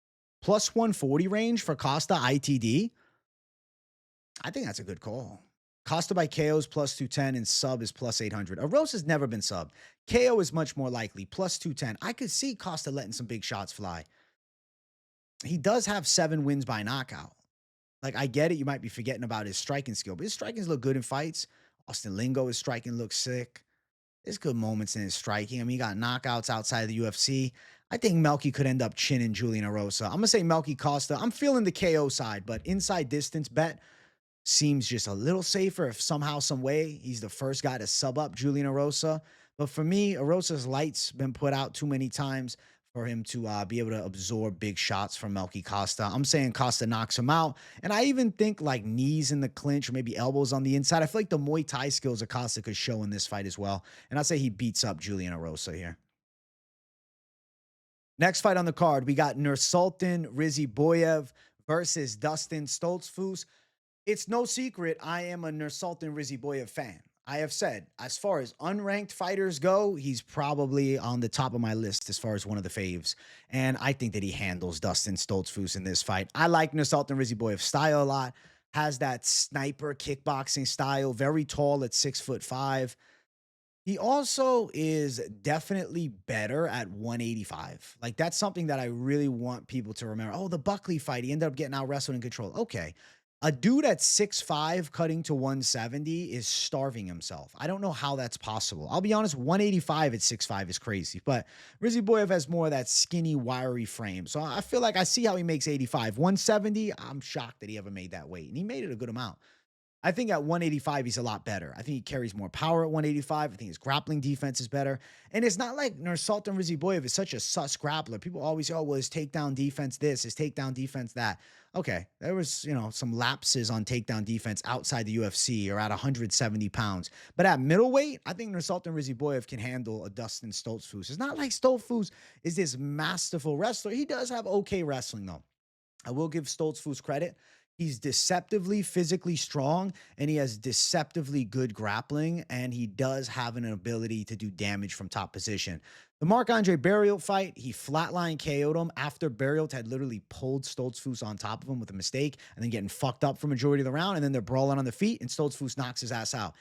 Plus 140 range for Costa ITD. I think that's a good call. Costa by KO is plus 210 and sub is plus 800. Erosa's never been subbed. KO is much more likely, plus 210. I could see Costa letting some big shots fly. He does have 7 wins by knockout. Like, I get it. You might be forgetting about his striking skill, but his strikings look good in fights. Austin Lingo, his striking looks sick. There's good moments in his striking. I mean, he got knockouts outside of the UFC. I think Melky could end up chinning Julian Erosa. I'm going to say Melky Costa. I'm feeling the KO side, but inside distance bet seems just a little safer if somehow, some way, he's the first guy to sub up Julian Erosa. But for me, Erosa's light's been put out too many times for him to be able to absorb big shots from Melky Costa. I'm saying Costa knocks him out. And I even think like knees in the clinch or maybe elbows on the inside. I feel like the Muay Thai skills of Costa could show in this fight as well. And I'd say he beats up Julian Erosa here. Next fight on the card, we got Nursultan Ruziboev versus Dustin Stoltzfus. It's no secret I am a Nursultan Ruziboev fan. I have said, as far as unranked fighters go, he's probably on the top of my list as far as one of the faves. And I think that he handles Dustin Stoltzfus in this fight. I like Nursultan Ruziboev's style a lot. Has that sniper kickboxing style, very tall at 6'5". He also is definitely better at 185. Like, that's something that I really want people to remember. Oh, the Buckley fight, he ended up getting out wrestled in control. Okay. A dude at 6'5 cutting to 170 is starving himself. I don't know how that's possible. I'll be honest, 185 at 6'5 is crazy, but Ruziboev has more of that skinny, wiry frame. So I feel like I see how he makes 85. 170, I'm shocked that he ever made that weight, and he made it a good amount. I think at 185, he's a lot better. I think he carries more power at 185. I think his grappling defense is better. And it's not like Nursultan Ruziboev is such a sus grappler. People always say, oh, well, his takedown defense this, his takedown defense that. Okay, there was, some lapses on takedown defense outside the UFC or at 170 pounds. But at middleweight, I think Nursultan Ruziboev can handle a Dustin Stoltzfus. It's not like Stoltzfus is this masterful wrestler. He does have okay wrestling, though. I will give Stoltzfus credit. He's deceptively physically strong, and he has deceptively good grappling, and he does have an ability to do damage from top position. The Marc-Andre Barrios fight, he flatline KO'd him after Barrios had literally pulled Stoltzfus on top of him with a mistake and then getting fucked up for majority of the round, and then they're brawling on the feet, and Stoltzfus knocks his ass out.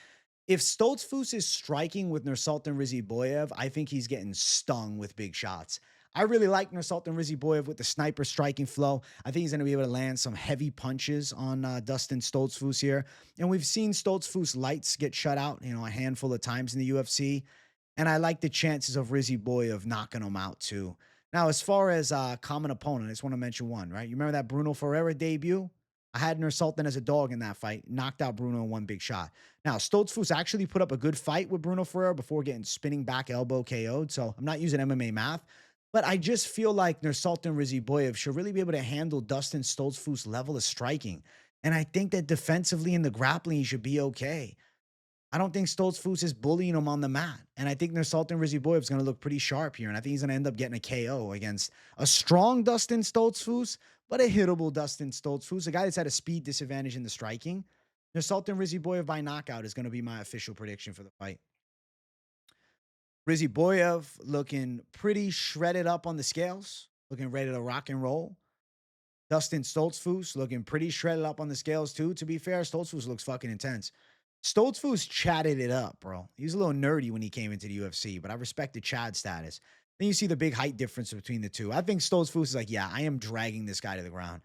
If Stoltzfus is striking with Nursultan Ruziboev, I think he's getting stung with big shots. I really like Nursultan Ruziboev with the sniper striking flow. I think he's going to be able to land some heavy punches on Dustin Stoltzfus here. And we've seen Stoltzfus lights get shut out, a handful of times in the UFC. And I like the chances of Ruziboev knocking him out too. Now, as far as common opponent, I just want to mention one, right? You remember that Bruno Ferreira debut? I had Nursultan as a dog in that fight, knocked out Bruno in one big shot. Now, Stoltzfus actually put up a good fight with Bruno Ferreira before getting spinning back elbow KO'd. So I'm not using MMA math. But I just feel like Nursultan Ruziboev should really be able to handle Dustin Stoltzfus' level of striking. And I think that defensively in the grappling, he should be okay. I don't think Stoltzfus is bullying him on the mat. And I think Nursultan Ruziboev is going to look pretty sharp here. And I think he's going to end up getting a KO against a strong Dustin Stoltzfus, but a hittable Dustin Stoltzfus, a guy that's had a speed disadvantage in the striking. Nursultan Ruziboev by knockout is going to be my official prediction for the fight. Ruziboev looking pretty shredded up on the scales, looking ready to rock and roll. Dustin Stoltzfus looking pretty shredded up on the scales too. To be fair, Stoltzfus looks fucking intense. Stoltzfus chatted it up, bro. He was a little nerdy when he came into the UFC, but I respect the Chad status. Then you see the big height difference between the two. I think Stoltzfus is like, yeah, I am dragging this guy to the ground.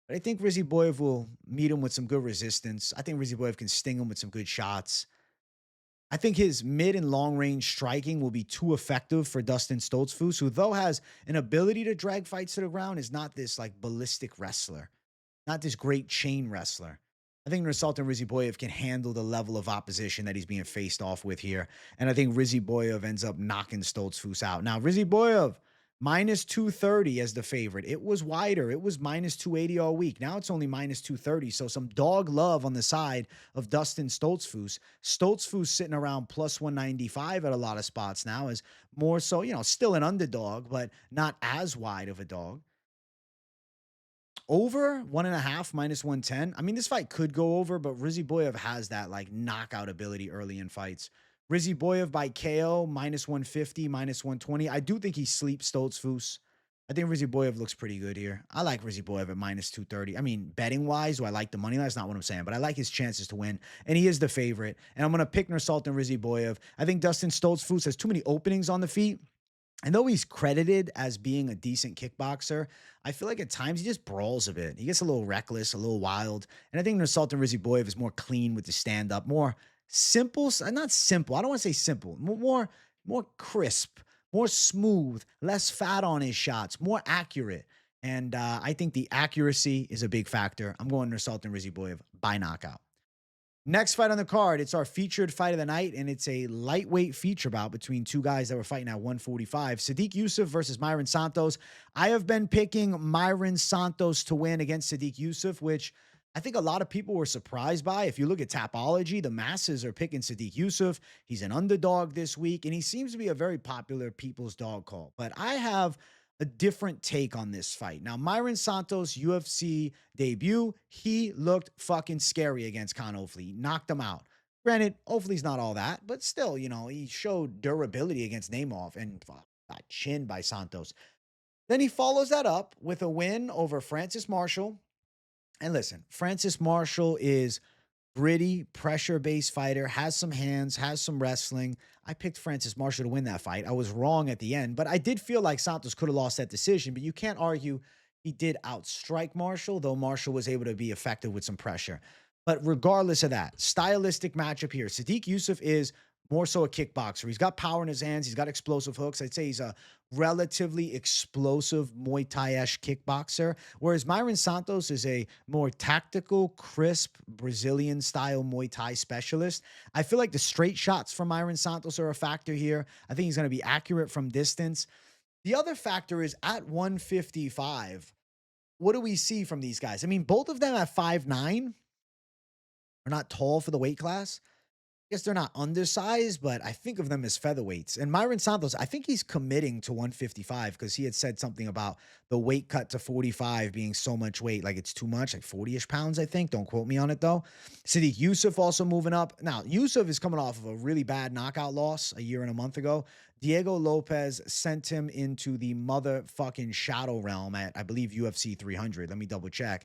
But I think Ruziboev will meet him with some good resistance. I think Ruziboev can sting him with some good shots. I think his mid and long range striking will be too effective for Dustin Stoltzfus, who though has an ability to drag fights to the ground, is not this like ballistic wrestler, not this great chain wrestler. I think Nursultan Ruziboev can handle the level of opposition that he's being faced off with here. And I think Ruziboev ends up knocking Stoltzfus out. Now, Ruziboev, minus 230 as the favorite. It was wider. It was minus 280 all week. Now it's only minus 230. So some dog love on the side of Dustin Stoltzfus. Stoltzfus sitting around plus 195 at a lot of spots now, is more so, still an underdog, but not as wide of a dog. Over 1.5 minus 110. I mean, this fight could go over, but Ruziboev has that like knockout ability early in fights. Ruziboev by KO minus 150, minus 120. I do think he sleeps Stoltzfus. I think Ruziboev looks pretty good here. I like Ruziboev at minus 230. I mean, betting wise, do I like the money line? That's not what I'm saying, but I like his chances to win. And he is the favorite. And I'm going to pick Nursultan Ruziboev. I think Dustin Stoltzfus has too many openings on the feet. And though he's credited as being a decent kickboxer, I feel like at times he just brawls a bit. He gets a little reckless, a little wild. And I think Nursultan Ruziboev is more clean with the stand-up, more simple, not simple. I don't want to say simple, more crisp, more smooth, less fat on his shots, more accurate. And I think the accuracy is a big factor. I'm going Nursultan Ruziboev by knockout. Next fight on the card, it's our featured fight of the night, and it's a lightweight feature bout between two guys that were fighting at 145. Sodiq Yusuff versus Mairon Santos. I have been picking Mairon Santos to win against Sodiq Yusuff, which I think a lot of people were surprised by. If you look at Tapology, the masses are picking Sodiq Yusuff. He's an underdog this week, and he seems to be a very popular people's dog call. But I have a different take on this fight. Now, Mairon Santos' UFC debut, he looked fucking scary against Khan Ofli. He knocked him out. Granted, Ofli's not all that, but still, he showed durability against Nemov and got chinned by Santos. Then he follows that up with a win over Francis Marshall. And listen, Francis Marshall is Gritty, pressure-based fighter, has some hands, has some wrestling. I picked Francis Marshall to win that fight. I was wrong at the end, but I did feel like Santos could have lost that decision, but you can't argue he did outstrike Marshall, though Marshall was able to be effective with some pressure. But regardless of that, stylistic matchup here. Sodiq Yusuff is more so a kickboxer. He's got power in his hands. He's got explosive hooks. I'd say he's a relatively explosive Muay Thai-esque kickboxer, whereas Mairon Santos is a more tactical, crisp, Brazilian-style Muay Thai specialist. I feel like the straight shots from Mairon Santos are a factor here. I think he's going to be accurate from distance. The other factor is at 155, what do we see from these guys? I mean, both of them at 5'9" are not tall for the weight class. I guess they're not undersized, but I think of them as featherweights. And Mairon Santos, I think he's committing to 155 because he had said something about the weight cut to 45 being so much weight, like it's too much, like 40-ish pounds, I think. Don't quote me on it, though. Sodiq Yusuff also moving up. Now, Yusuff is coming off of a really bad knockout loss a year and a month ago. Diego Lopez sent him into the motherfucking shadow realm at, I believe, UFC 300. Let me double check.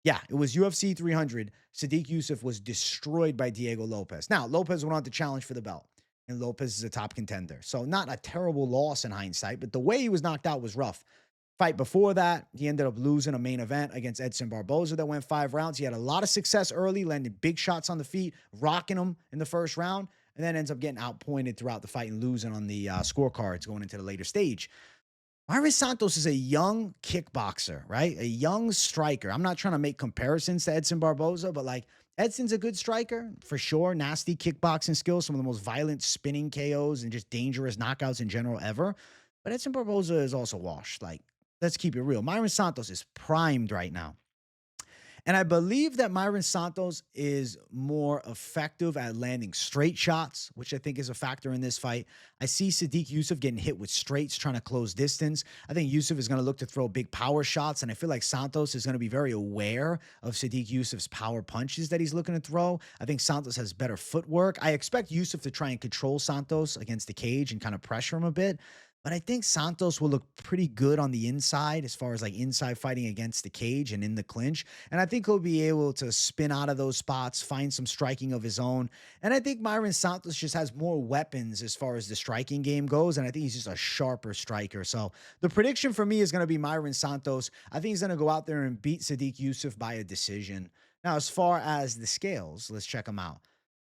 Yeah, it was UFC 300. Sodiq Yusuff was destroyed by Diego Lopez. Now, Lopez went on to challenge for the belt, and Lopez is a top contender. So not a terrible loss in hindsight, but the way he was knocked out was rough. Fight before that, he ended up losing a main event against Edson Barboza that went 5 rounds. He had a lot of success early, landed big shots on the feet, rocking them in the first round, and then ends up getting outpointed throughout the fight and losing on the scorecards going into the later stage. Mairon Santos is a young kickboxer, right? A young striker. I'm not trying to make comparisons to Edson Barboza, but like Edson's a good striker for sure. Nasty kickboxing skills, some of the most violent spinning KOs and just dangerous knockouts in general ever. But Edson Barboza is also washed. Like, let's keep it real. Mairon Santos is primed right now. And I believe that Mairon Santos is more effective at landing straight shots, which I think is a factor in this fight. I see Sodiq Yusuff getting hit with straights, trying to close distance. I think Yusuff is going to look to throw big power shots, and I feel like Santos is going to be very aware of Sodiq Yusuff's power punches that he's looking to throw. I think Santos has better footwork. I expect Yusuff to try and control Santos against the cage and kind of pressure him a bit. But I think Santos will look pretty good on the inside as far as like inside fighting against the cage and in the clinch. And I think he'll be able to spin out of those spots, find some striking of his own. And I think Mairon Santos just has more weapons as far as the striking game goes. And I think he's just a sharper striker. So the prediction for me is going to be Mairon Santos. I think he's going to go out there and beat Sodiq Yusuff by a decision. Now, as far as the scales, let's check them out.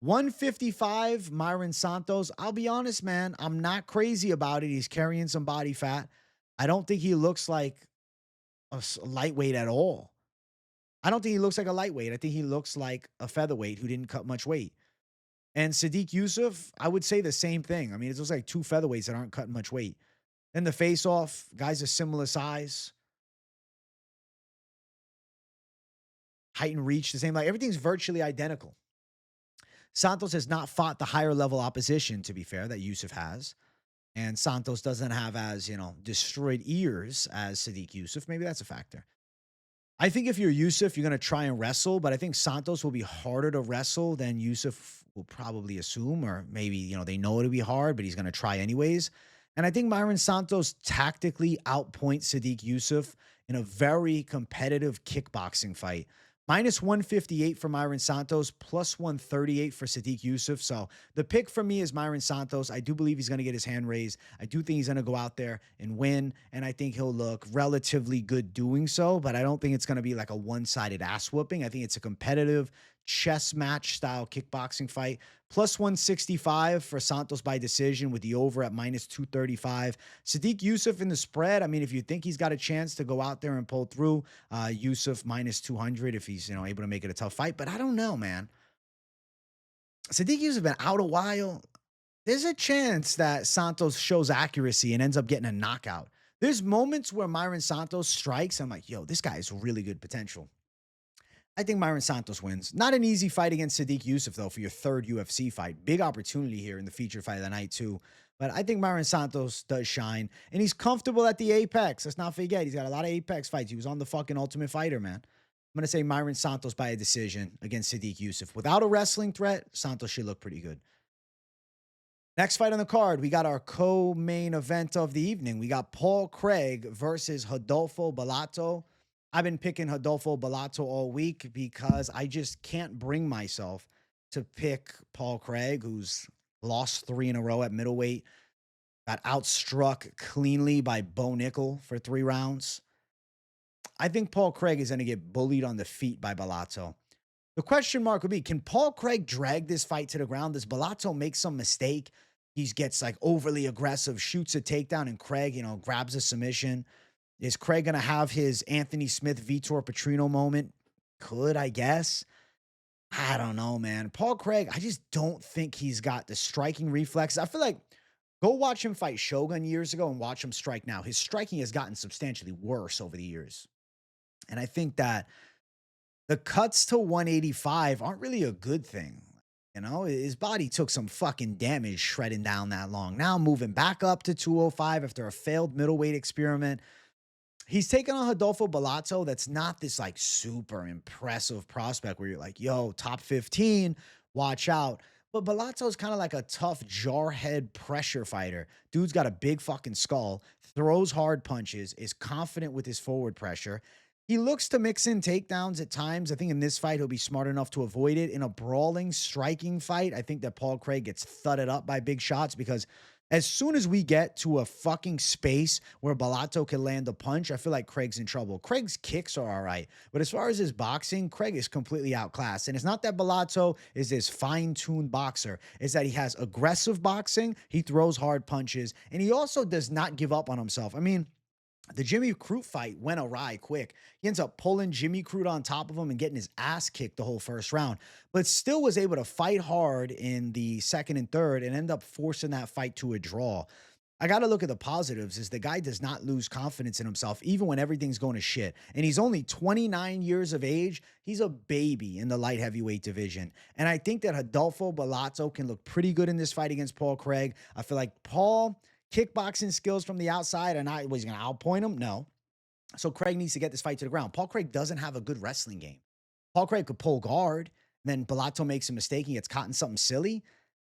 155, Mairon Santos. I'll be honest, man. I'm not crazy about it. He's carrying some body fat. I don't think he looks like a lightweight at all. I don't think he looks like a lightweight. I think he looks like a featherweight who didn't cut much weight. And Sodiq Yusuff, I would say the same thing. I mean, it looks like 2 featherweights that aren't cutting much weight. And the face-off, guys are similar size. Height and reach, the same. Like, everything's virtually identical. Santos has not fought the higher level opposition, to be fair, that Yusuff has. And Santos doesn't have as, destroyed ears as Sodiq Yusuff. Maybe that's a factor. I think if you're Yusuff, you're going to try and wrestle, but I think Santos will be harder to wrestle than Yusuff will probably assume, or maybe, they know it'll be hard, but he's going to try anyways. And I think Mairon Santos tactically outpoints Sodiq Yusuff in a very competitive kickboxing fight. Minus 158 for Mairon Santos, plus 138 for Sodiq Yusuff. So the pick for me is Mairon Santos. I do believe he's going to get his hand raised. I do think he's going to go out there and win, and I think he'll look relatively good doing so, but I don't think it's going to be like a one-sided ass whooping. I think it's a competitive chess match style kickboxing fight. Plus 165 for Santos by decision with the over at minus 235. Sodiq Yusuff in the spread. I mean, if you think he's got a chance to go out there and pull through, Yusuff minus 200 if he's, able to make it a tough fight. But I don't know, man. Sodiq Yusuff been out a while. There's a chance that Santos shows accuracy and ends up getting a knockout. There's moments where Mairon Santos strikes. I'm like, yo, this guy has really good potential. I think Mairon Santos wins. Not an easy fight against Sodiq Yusuff, though, for your 3rd UFC fight. Big opportunity here in the feature fight of the night, too. But I think Mairon Santos does shine. And he's comfortable at the Apex. Let's not forget, he's got a lot of Apex fights. He was on the fucking Ultimate Fighter, man. I'm going to say Mairon Santos by a decision against Sodiq Yusuff. Without a wrestling threat, Santos should look pretty good. Next fight on the card, we got our co-main event of the evening. We got Paul Craig versus Rodolfo Bellato. I've been picking Rodolfo Bellato all week because I just can't bring myself to pick Paul Craig, who's lost 3 in a row at middleweight, got outstruck cleanly by Bo Nickel for 3 rounds. I think Paul Craig is going to get bullied on the feet by Bellato. The question mark would be, can Paul Craig drag this fight to the ground? Does Bellato make some mistake? He gets like overly aggressive, shoots a takedown, and Craig, grabs a submission. Is Craig going to have his Anthony Smith, Vitor Petrino moment? Could, I guess. I don't know, man. Paul Craig, I just don't think he's got the striking reflex. I feel like go watch him fight Shogun years ago and watch him strike now. His striking has gotten substantially worse over the years. And I think that the cuts to 185 aren't really a good thing. His body took some fucking damage shredding down that long. Now moving back up to 205 after a failed middleweight experiment. He's taken on Rodolfo Bellato. That's not this like super impressive prospect where you're like, yo, top 15, watch out. But Bellato's kind of like a tough jarhead pressure fighter. Dude's got a big fucking skull, throws hard punches, is confident with his forward pressure. He looks to mix in takedowns at times. I think in this fight, he'll be smart enough to avoid it. In a brawling, striking fight, I think that Paul Craig gets thudded up by big shots because as soon as we get to a fucking space where Bellato can land a punch, I feel like Craig's in trouble. Craig's kicks are all right, but as far as his boxing, Craig is completely outclassed. And it's not that Bellato is this fine-tuned boxer. It's that he has aggressive boxing, he throws hard punches, and he also does not give up on himself. I mean, the Jimmy Crute fight went awry quick. He ends up pulling Jimmy Crute on top of him and getting his ass kicked the whole first round, but still was able to fight hard in the second and third and end up forcing that fight to a draw. I got to look at the positives is the guy does not lose confidence in himself, even when everything's going to shit. And he's only 29 years of age. He's a baby in the light heavyweight division. And I think that Rodolfo Bellato can look pretty good in this fight against Paul Craig. I feel like Paul kickboxing skills from the outside are not, was he going to outpoint him? No. So Craig needs to get this fight to the ground. Paul Craig doesn't have a good wrestling game. Paul Craig could pull guard, then Bellato makes a mistake and gets caught in something silly.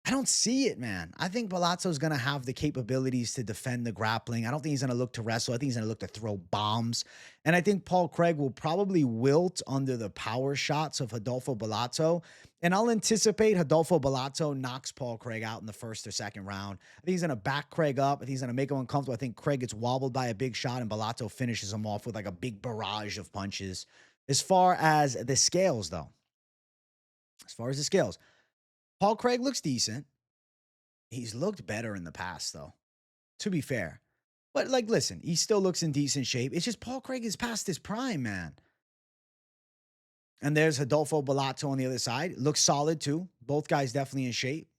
I don't see it, man. I think Bellato's going to have the capabilities to defend the grappling. I don't think he's going to look to wrestle. I think he's going to look to throw bombs. And I think Paul Craig will probably wilt under the power shots of Rodolfo Bellato. And I'll anticipate Rodolfo Bellato knocks Paul Craig out in the first or second round. I think he's going to back Craig up. I think he's going to make him uncomfortable. I think Craig gets wobbled by a big shot and Bellato finishes him off with like a big barrage of punches. As far as the scales, though, Paul Craig looks decent. He's looked better in the past, though, to be fair. But, like, listen, he still looks in decent shape. It's just Paul Craig is past his prime, man. And there's Rodolfo Bellato on the other side. Looks solid, too. Both guys definitely in shape.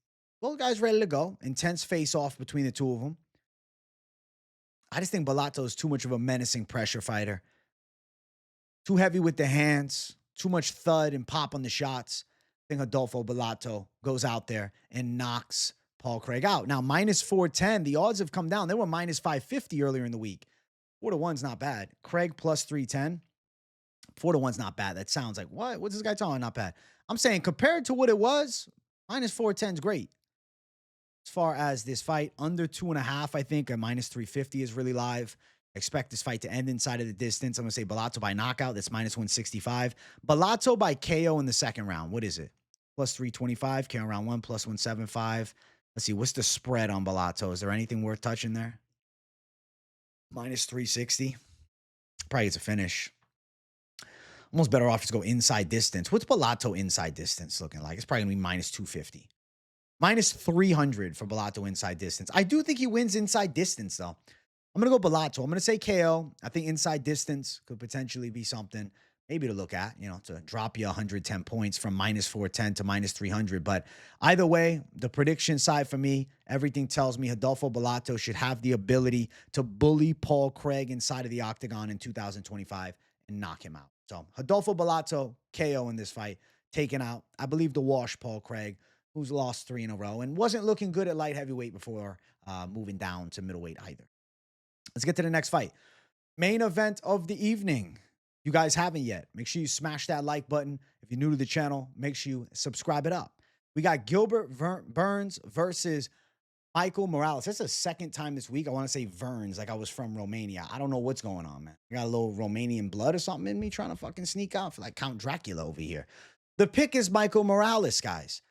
Both guys ready to go. Intense face-off between the two of them. I just think Bellato is too much of a menacing pressure fighter. Too heavy with the hands. Too much thud and pop on the shots. I think Rodolfo Bellato goes out there and knocks Paul Craig out. Now, minus 410, the odds have come down. They were minus 550 earlier in the week. 4-1's not bad. Craig plus 310. 4-1's not bad. That sounds like, what? What's this guy talking? Not bad. I'm saying compared to what it was, minus 410's great. As far as this fight, under 2.5, I think a minus 350 is really live. Expect this fight to end inside of the distance. I'm going to say Bellato by knockout. That's minus 165. Bellato by KO in the second round. What is it? Plus 325. KO round 1, plus 175. Let's see. What's the spread on Bellato? Is there anything worth touching there? Minus 360. Probably gets a finish. Almost better off to go inside distance. What's Bellato inside distance looking like? It's probably going to be minus 250. Minus 300 for Bellato inside distance. I do think he wins inside distance, though. I'm going to go Bellato. I'm going to say KO. I think inside distance could potentially be something maybe to look at, to drop you 110 points from minus 410 to minus 300. But either way, the prediction side for me, everything tells me Rodolfo Bellato should have the ability to bully Paul Craig inside of the octagon in 2025 and knock him out. So Rodolfo Bellato, KO in this fight, taken out. I believe the wash Paul Craig, who's lost 3 in a row and wasn't looking good at light heavyweight before moving down to middleweight either. Let's get to the next fight. Main event of the evening. You guys haven't yet. Make sure you smash that like button. If you're new to the channel, make sure you subscribe it up. We got Gilbert Burns versus Michael Morales. That's the second time this week. I want to say Verns, like I was from Romania. I don't know what's going on, man. I got a little Romanian blood or something in me trying to fucking sneak out for like Count Dracula over here. The pick is Michael Morales, guys.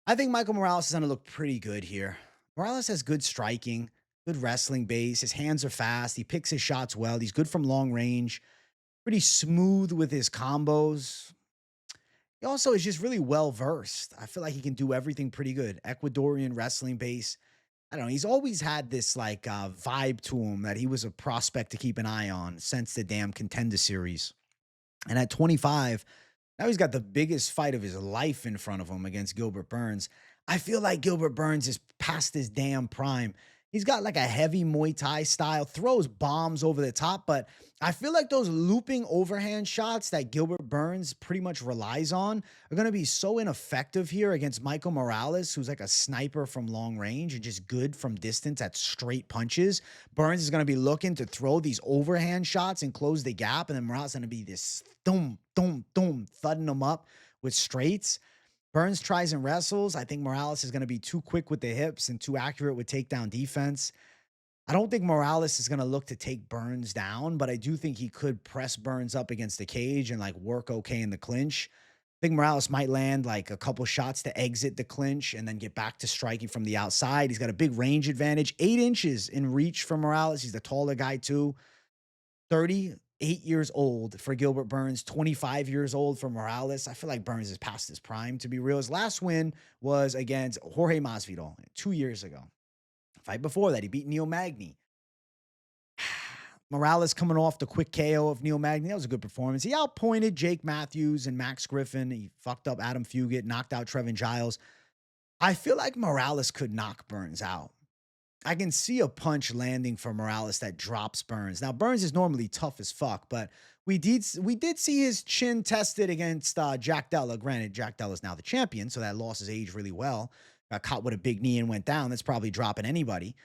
I think Michael Morales is going to look pretty good here. Morales has good striking, good wrestling base. His hands are fast. He picks his shots well. He's good from long range, pretty smooth with his combos. He also is just really well versed. I feel like he can do everything pretty good. Ecuadorian wrestling base. I don't know. He's always had this like vibe to him that he was a prospect to keep an eye on since the damn Contender Series. And at 25, now he's got the biggest fight of his life in front of him against Gilbert Burns. I feel like Gilbert Burns is past his damn prime. He's got like a heavy Muay Thai style, throws bombs over the top, but I feel like those looping overhand shots that Gilbert Burns pretty much relies on are going to be so ineffective here against Michael Morales, who's like a sniper from long range and just good from distance at straight punches. Burns is going to be looking to throw these overhand shots and close the gap, and then Morales is going to be this thump, thump, thump, thudding them up with straights. Burns tries and wrestles. I think Morales is going to be too quick with the hips and too accurate with takedown defense. I don't think Morales is going to look to take Burns down, but I do think he could press Burns up against the cage and like work okay in the clinch. I think Morales might land like a couple shots to exit the clinch and then get back to striking from the outside. He's got a big range advantage, 8 inches in reach for Morales. He's the taller guy too. 38 years old for Gilbert Burns, 25 years old for Morales. I feel like Burns is past his prime, to be real. His last win was against Jorge Masvidal 2 years ago. Fight before that, he beat Neil Magny. Morales coming off the quick KO of Neil Magny. That was a good performance. He outpointed Jake Matthews and Max Griffin. He fucked up Adam Fugit, knocked out Trevin Giles. I feel like Morales could knock Burns out. I can see a punch landing for Morales that drops Burns. Now, Burns is normally tough as fuck, but we did see his chin tested against Jack Della. Granted, Jack Della's now the champion, so that loss his age really well. Got caught with a big knee and went down. That's probably dropping anybody.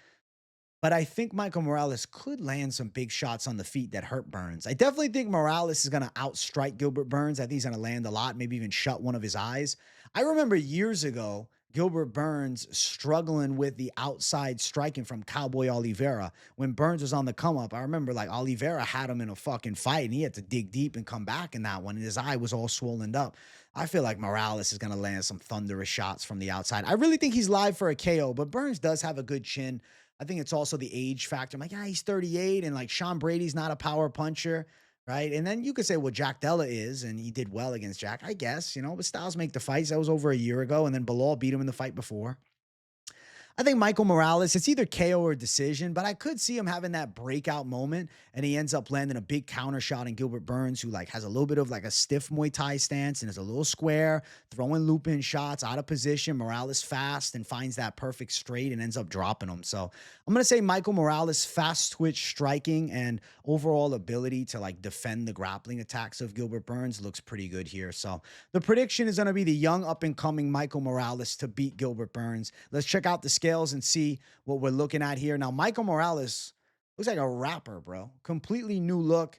But I think Michael Morales could land some big shots on the feet that hurt Burns. I definitely think Morales is going to outstrike Gilbert Burns. I think he's going to land a lot, maybe even shut one of his eyes. I remember years ago, Gilbert Burns struggling with the outside striking from Cowboy Oliveira. When Burns was on the come up, I remember like Oliveira had him in a fucking fight and he had to dig deep and come back in that one. And his eye was all swollen up. I feel like Morales is going to land some thunderous shots from the outside. I really think he's live for a KO, but Burns does have a good chin. I think it's also the age factor. I'm like, yeah, he's 38 and like Sean Brady's not a power puncher. Right. And then you could say, well, Jack Della is, and he did well against Jack, I guess, but styles make the fights. That was over a year ago. And then Bilal beat him in the fight before. I think Michael Morales, it's either KO or decision, but I could see him having that breakout moment and he ends up landing a big counter shot in Gilbert Burns, who like has a little bit of like a stiff Muay Thai stance and is a little square, throwing loop-in shots out of position. Morales fast and finds that perfect straight and ends up dropping him. So I'm going to say Michael Morales, fast twitch striking and overall ability to like defend the grappling attacks of Gilbert Burns looks pretty good here. So the prediction is going to be the young up-and-coming Michael Morales to beat Gilbert Burns. Let's check out the scales and see what we're looking at here. Now, Michael Morales looks like a rapper, bro. Completely new look.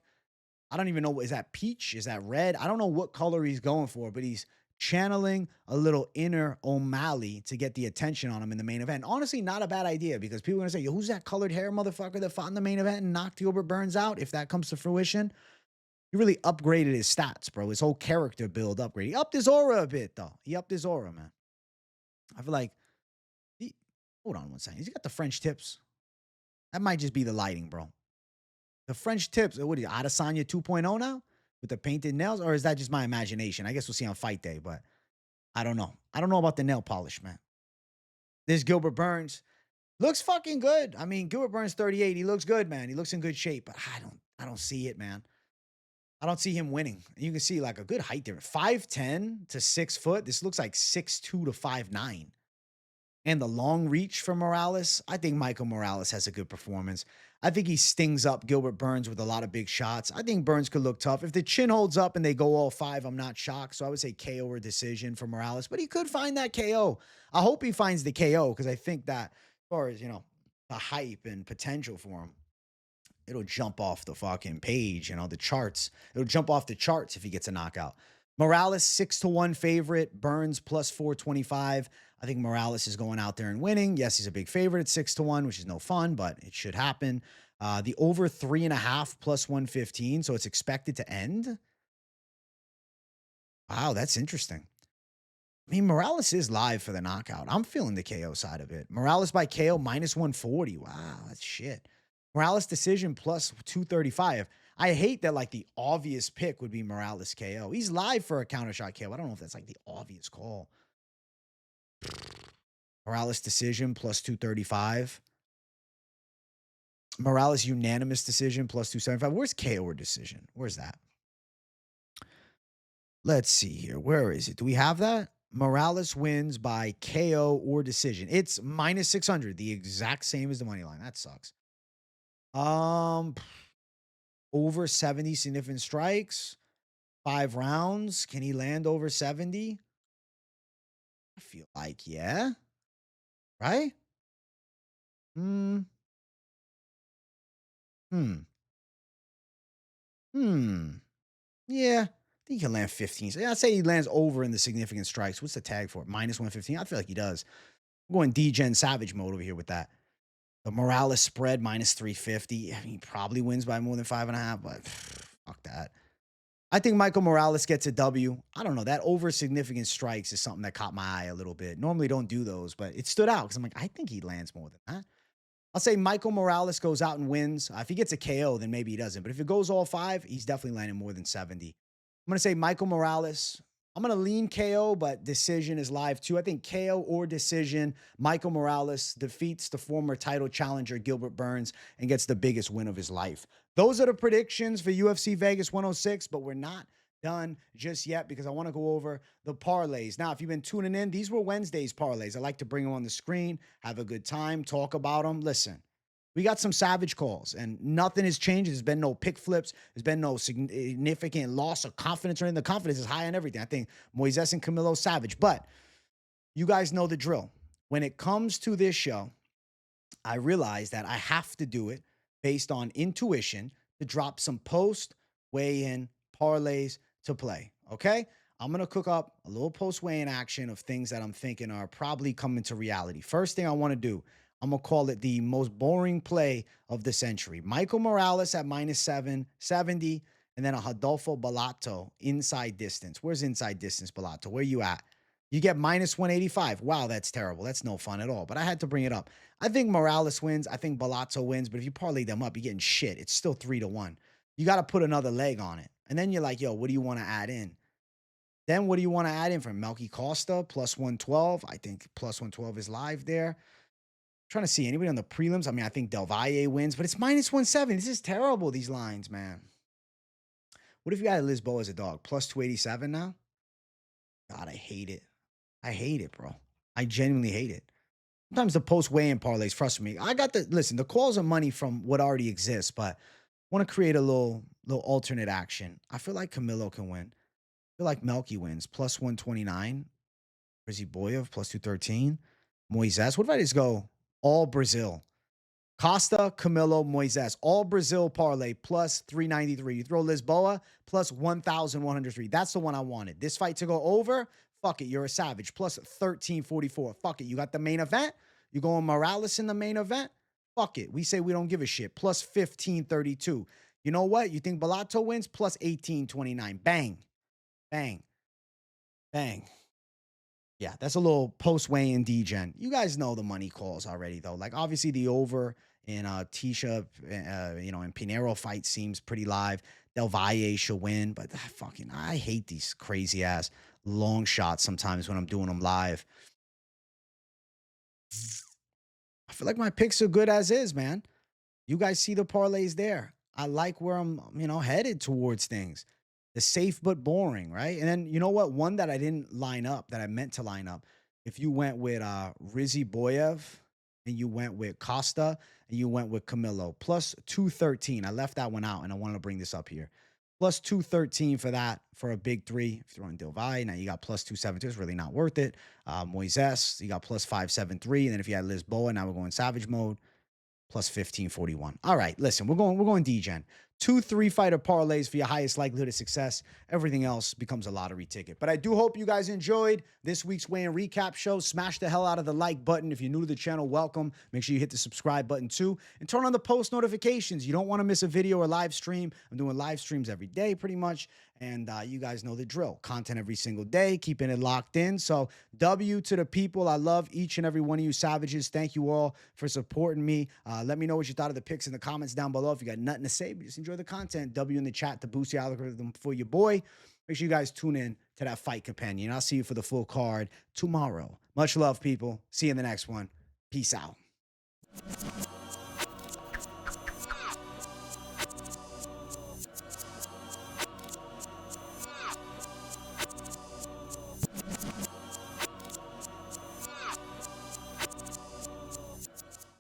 I don't even know. Is that peach? Is that red? I don't know what color he's going for, but he's channeling a little inner O'Malley to get the attention on him in the main event. Honestly, not a bad idea because people are going to say, yo, who's that colored hair motherfucker that fought in the main event and knocked Gilbert Burns out? If that comes to fruition, he really upgraded his stats, bro. His whole character build upgrade. He upped his aura a bit, though. He upped his aura, man. I feel like hold on one second. He's got the French tips. That might just be the lighting, bro. The French tips. What are you, Adesanya 2.0 now? With the painted nails? Or is that just my imagination? I guess we'll see on fight day, but I don't know. I don't know about the nail polish, man. This Gilbert Burns looks fucking good. I mean, Gilbert Burns 38. He looks good, man. He looks in good shape, but I don't see it, man. I don't see him winning. You can see like a good height difference. 5'10 to 6 foot. This looks like 6'2 to 5'9. And the long reach for Morales, I think Michael Morales has a good performance. I think he stings up Gilbert Burns with a lot of big shots. I think Burns could look tough. If the chin holds up and they go all 5, I'm not shocked. So I would say KO or decision for Morales, but he could find that KO. I hope he finds the KO because I think that as far as, the hype and potential for him, it'll jump off the fucking page, the charts. It'll jump off the charts if he gets a knockout. Morales, 6-1 favorite. Burns plus 425. I think Morales is going out there and winning. Yes, he's a big favorite at 6-1, which is no fun, but it should happen. The over 3.5 plus 115. So it's expected to end. Wow, that's interesting. I mean, Morales is live for the knockout. I'm feeling the KO side of it. Morales by KO minus 140. Wow, that's shit. Morales decision plus 235. I hate that like the obvious pick would be Morales KO. He's live for a counter shot KO. I don't know if that's like the obvious call. Morales decision plus 235. Morales unanimous decision plus 275. Where's KO or decision? Where's that? Let's see here. Where is it? Do we have that? Morales wins by KO or decision. It's minus 600, the exact same as the money line. That sucks. Over 70 significant strikes, 5 rounds. Can he land over 70? I feel like, yeah. Right? Hmm. Yeah. I think he can land 15. So yeah, I'd say he lands over in the significant strikes. What's the tag for it? Minus 115. I feel like he does. I'm going D-Gen Savage mode over here with that. The Morales spread minus 350. I mean, he probably wins by more than 5.5, but fuck that. I think Michael Morales gets a W. I don't know. That over significant strikes is something that caught my eye a little bit. Normally don't do those, but it stood out because I'm like, I think he lands more than that. I'll say Michael Morales goes out and wins. If he gets a KO, then maybe he doesn't. But if it goes all 5, he's definitely landing more than 70. I'm going to say Michael Morales. I'm going to lean KO, but decision is live too. I think KO or decision, Michael Morales defeats the former title challenger Gilbert Burns and gets the biggest win of his life. Those are the predictions for UFC Vegas 106, but we're not done just yet because I want to go over the parlays. Now, if you've been tuning in, these were Wednesday's parlays. I like to bring them on the screen, have a good time, talk about them. Listen, we got some savage calls and nothing has changed. There's been no pick flips. There's been no significant loss of confidence or anything. The confidence is high on everything. I think Moisés and Camilo savage, but you guys know the drill. When it comes to this show, I realize that I have to do it based on intuition to drop some post weigh-in parlays to play. Okay. I'm going to cook up a little post weigh-in action of things that I'm thinking are probably coming to reality. First thing I want to do, I'm going to call it the most boring play of the century. Michael Morales at minus 770, and then a Rodolfo Bellato inside distance. Where's inside distance, Bellato? Where you at? You get minus 185. Wow, that's terrible. That's no fun at all. But I had to bring it up. I think Morales wins. I think Bellato wins. But if you parlay them up, you're getting shit. It's still 3-1. You got to put another leg on it. And then you're like, yo, what do you want to add in? Then what do you want to add in from Melky Costa? Plus 112. I think plus 112 is live there. Trying to see anybody on the prelims. I mean, I think DelValle wins, but it's minus 170. This is terrible, these lines, man. What if you got Lisboa as a dog? Plus 287 now? God, I hate it. I hate it, bro. I genuinely hate it. Sometimes the post weigh-in parlays frustrate me. Listen, the calls are money from what already exists, but I want to create a little alternate action. I feel like Camilo can win. I feel like Melky wins. Plus 129. Ruziboev, plus 213. Moisés. What if I just go all Brazil? Costa, Camilo, Moisés. All Brazil parlay plus 393. You throw Lisboa plus 1,103. That's the one I wanted. This fight to go over. Fuck it. You're a savage. Plus 1344. Fuck it. You got the main event. You going Morales in the main event. Fuck it. We say we don't give a shit. Plus 1532. You know what? You think Bellato wins? Plus 1829. Bang. Bang. Bang. Yeah, that's a little post weigh-in D-Gen. You guys know the money calls already, though. Like, obviously, the over in Tisha, and Pinheiro fight seems pretty live. DelValle should win, but I hate these crazy-ass long shots sometimes when I'm doing them live. I feel like my picks are good as is, man. You guys see the parlays there. I like where I'm, headed towards things. The safe but boring, right? And then you know what? One that I didn't line up that I meant to line up. If you went with Ruziboev and you went with Costa and you went with Camilo, plus 213. I left that one out and I wanted to bring this up here. Plus 213 for that for a big 3. If you're on DelValle, now you got plus 272. It's really not worth it. Moisés, you got plus 573. And then if you had Lisboa, now we're going savage mode. Plus 1541. All right, listen, we're going D-Gen. 2 3-fighter parlays for your highest likelihood of success. Everything else becomes a lottery ticket. But I do hope you guys enjoyed this week's weigh-in recap show. Smash the hell out of the like button. If you're new to the channel, welcome. Make sure you hit the subscribe button too. And turn on the post notifications. You don't want to miss a video or live stream. I'm doing live streams every day pretty much. And you guys know the drill. Content every single day, keeping it locked in. So W to the people. I love each and every one of you savages. Thank you all for supporting me. Let me know what you thought of the picks in the comments down below. If you got nothing to say, but just enjoy the content. W in the chat to boost the algorithm for your boy. Make sure you guys tune in to that fight companion. I'll see you for the full card tomorrow. Much love, people. See you in the next one. Peace out.